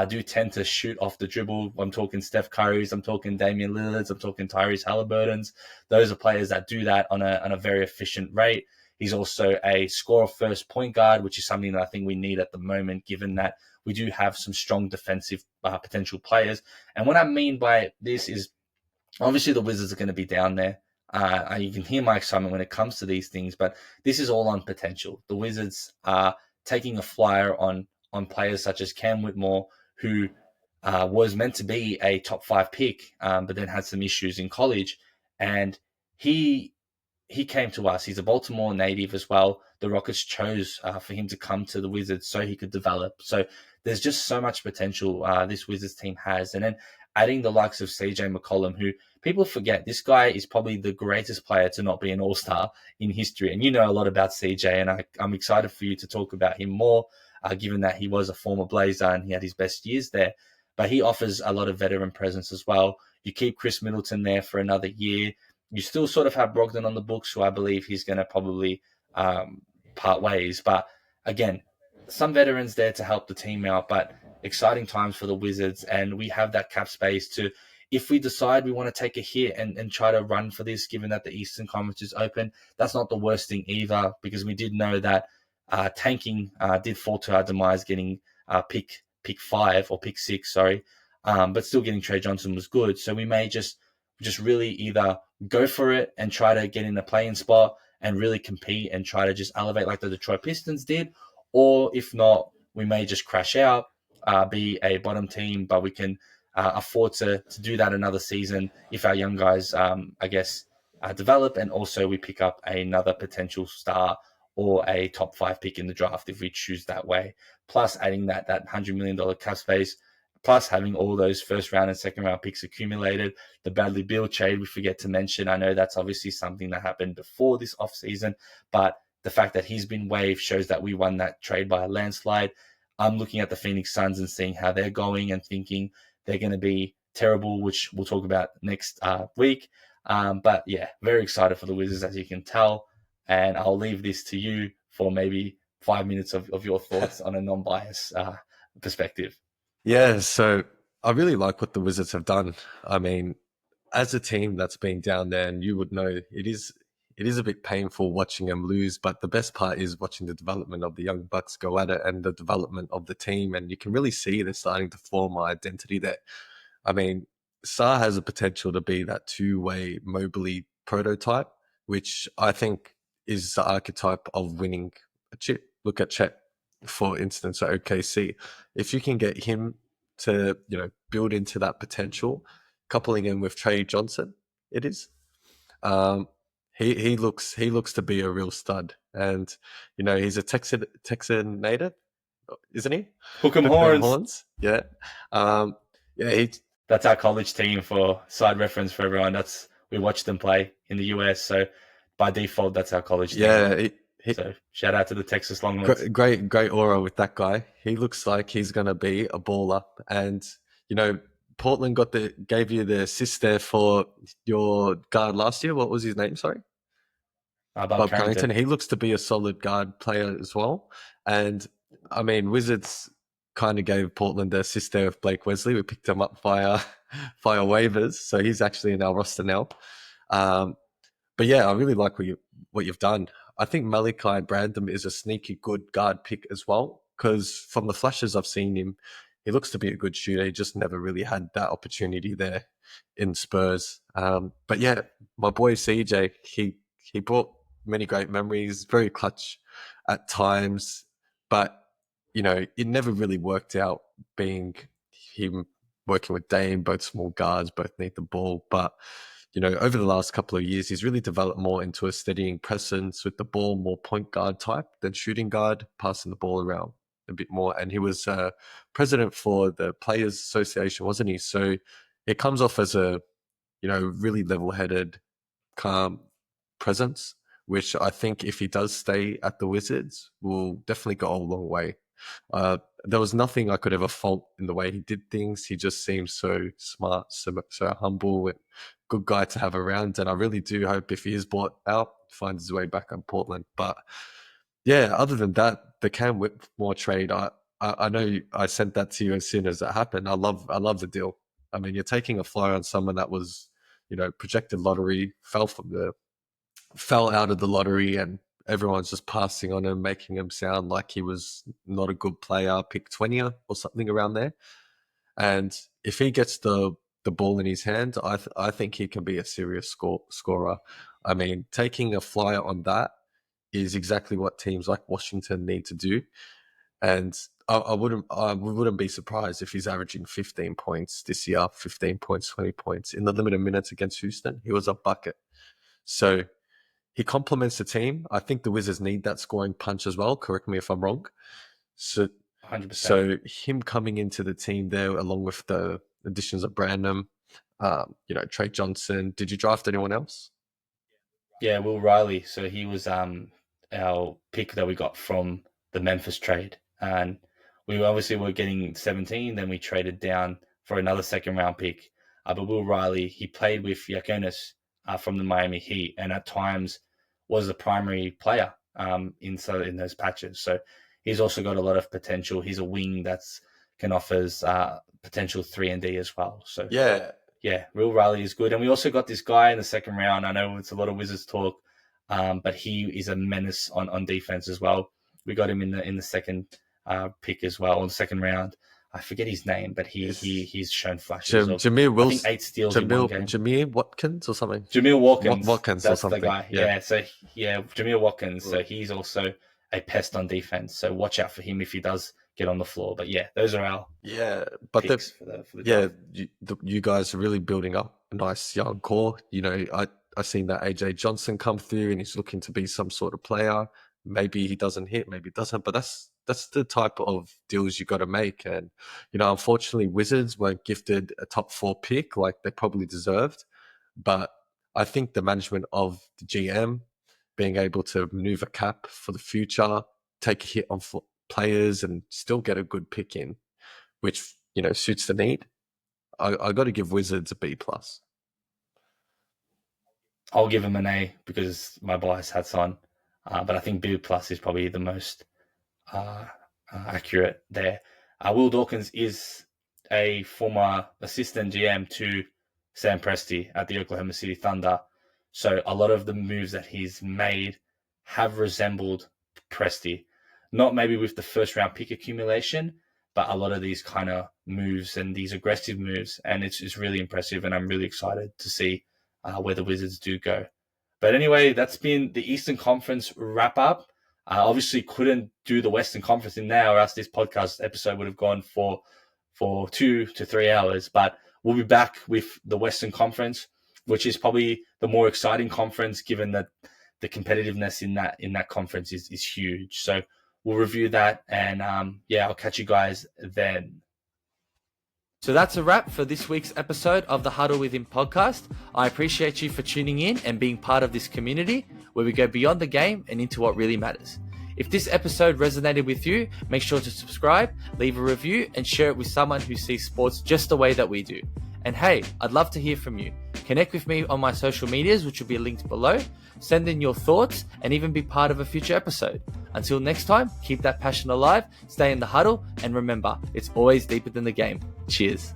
do tend to shoot off the dribble. I'm talking Steph Curry's, I'm talking Damian Lillard's, I'm talking Tyrese Halliburton's. Those are players that do that on a very efficient rate. He's also a scorer first point guard, which is something that I think we need at the moment, given that we do have some strong defensive potential players. And what I mean by this is obviously the Wizards are going to be down there. You can hear my excitement when it comes to these things, but this is all on potential. The Wizards are taking a flyer on players such as Cam Whitmore, who was meant to be a top 5 pick, but then had some issues in college. And he he came to us. He's a Baltimore native as well. The Rockets chose for him to come to the Wizards so he could develop. So there's just so much potential this Wizards team has. And then adding the likes of CJ McCollum, who people forget, this guy is probably the greatest player to not be an all-star in history. And you know a lot about CJ, and I'm excited for you to talk about him more, given that he was a former Blazer and he had his best years there. But he offers a lot of veteran presence as well. You keep Chris Middleton there for another year. You still sort of have Brogdon on the books, who I believe he's going to probably part ways. But again, some veterans there to help the team out, but exciting times for the Wizards. And we have that cap space to, if we decide we want to take a hit and try to run for this, given that the Eastern Conference is open, that's not the worst thing either, because we did know that tanking did fall to our demise, getting pick 5 or pick 6, sorry. But still getting Trey Johnson was good. So we may just really either go for it and try to get in a play-in spot and really compete and try to just elevate like the Detroit Pistons did. Or if not, we may just crash out, be a bottom team, but we can afford to do that another season if our young guys, develop, and also we pick up another potential star or a top 5 pick in the draft if we choose that way. Plus adding that $100 million cap space, plus having all those first round and second round picks accumulated. The Bradley Beal trade we forget to mention. I know that's obviously something that happened before this offseason, but the fact that he's been waived shows that we won that trade by a landslide. I'm looking at the Phoenix Suns and seeing how they're going and thinking they're going to be terrible, which we'll talk about next week. But yeah, very excited for the Wizards, as you can tell. And I'll leave this to you for maybe 5 minutes of your thoughts on a non-biased perspective. Yeah, so I really like what the Wizards have done. I mean, as a team that's been down there, and you would know, it is a bit painful watching them lose, but the best part is watching the development of the young Bucks go at it and the development of the team, and you can really see they're starting to form an identity there. I mean, Sarr has the potential to be that two-way Mobley prototype, which I think is the archetype of winning a chip. Look at Chet, for instance, at OKC. If you can get him to, build into that potential, coupling him with Trey Johnson, it is. He looks to be a real stud, and he's a Texan native, isn't he? Hook 'em horns. Yeah. That's our college team, for side reference for everyone. We watch them play in the US, so by default, that's our college team. Yeah. So shout out to the Texas Longhorns. Great aura with that guy. He looks like he's going to be a baller. And, Portland gave you the assist there for your guard last year. What was his name? Sorry? Bob Carrington. He looks to be a solid guard player as well. And, I mean, Wizards kind of gave Portland the assist there with Blake Wesley. We picked him up via waivers, so he's actually in our roster now. But yeah, I really like what you've done. I think Malachi Branham is a sneaky good guard pick as well, because from the flashes I've seen him, he looks to be a good shooter. He just never really had that opportunity there in Spurs. But yeah, my boy CJ, he brought many great memories, very clutch at times, but it never really worked out being him working with Dame, both small guards, both need the ball. But, over the last couple of years, he's really developed more into a steadying presence with the ball, more point guard type than shooting guard, passing the ball around a bit more. And he was president for the Players Association, wasn't he? So it comes off as a, really level-headed, calm presence, which I think if he does stay at the Wizards will definitely go a long way. There was nothing I could ever fault in the way he did things. He just seems so smart, so humble, and good guy to have around. And I really do hope if he is bought out, finds his way back in Portland. But yeah, other than that, the Cam Whitmore trade, I know I sent that to you as soon as it happened. I love the deal. I mean, you're taking a flyer on someone that was, projected lottery, fell out of the lottery, and everyone's just passing on him, making him sound like he was not a good player, pick 20 or something around there. And if he gets the ball in his hand, I think he can be a serious scorer. I mean, taking a flyer on that is exactly what teams like Washington need to do. And I wouldn't be surprised if he's averaging 15 points this year, 15 points, 20 points. In the limited minutes against Houston, he was a bucket. So he complements the team. I think the Wizards need that scoring punch as well. Correct me if I'm wrong. So 100%. So him coming into the team there, along with the additions of Brandon, Trey Johnson. Did you draft anyone else? Yeah, Will Riley. So he was our pick that we got from the Memphis trade. And we obviously were getting 17, then we traded down for another second round pick. But Will Riley, he played with Yakonis from the Miami Heat, and at times was the primary player in those patches. So he's also got a lot of potential. He's a wing that's can offers potential 3-and-D as well. So yeah, Will Riley is good. And we also got this guy in the second round. I know it's a lot of Wizards talk, but he is a menace on defense as well. We got him in the second pick as well, in the second round. I forget his name, but he's shown flashes of Jameer Wilson, I think 8 steals in one game. Jameer Watkins or something. Jameer Watkins. Watkins that's or something. The guy. Yeah. Jameer Watkins. So he's also a pest on defense. So watch out for him if he does get on the floor. But yeah, those are our picks for the you guys are really building up a nice young core. I seen that AJ Johnson come through and he's looking to be some sort of player. Maybe he doesn't hit, maybe he doesn't, but that's the type of deals you got to make. And unfortunately, Wizards weren't gifted a top 4 pick like they probably deserved. But I think the management of the GM being able to maneuver cap for the future, take a hit on players, and still get a good pick in, which suits the need. I got to give Wizards a B+. I'll give him an A because my bias hat's on. But I think B+ is probably the most accurate there. Will Dawkins is a former assistant GM to Sam Presti at the Oklahoma City Thunder. So a lot of the moves that he's made have resembled Presti. Not maybe with the first round pick accumulation, but a lot of these kind of moves and these aggressive moves. And it's really impressive. And I'm really excited to see where the Wizards do go. But anyway, that's been the Eastern Conference wrap up. Obviously couldn't do the Western Conference in there, or else this podcast episode would have gone for 2 to 3 hours. But we'll be back with the Western Conference, which is probably the more exciting conference, given that the competitiveness in that conference is huge. So we'll review that, and I'll catch you guys then. So that's a wrap for this week's episode of the Huddle Within podcast. I appreciate you for tuning in and being part of this community where we go beyond the game and into what really matters. If this episode resonated with you, make sure to subscribe, leave a review, and share it with someone who sees sports just the way that we do. And hey, I'd love to hear from you. Connect with me on my social medias, which will be linked below. Send in your thoughts and even be part of a future episode. Until next time, keep that passion alive, stay in the huddle, and remember, it's always deeper than the game. Cheers.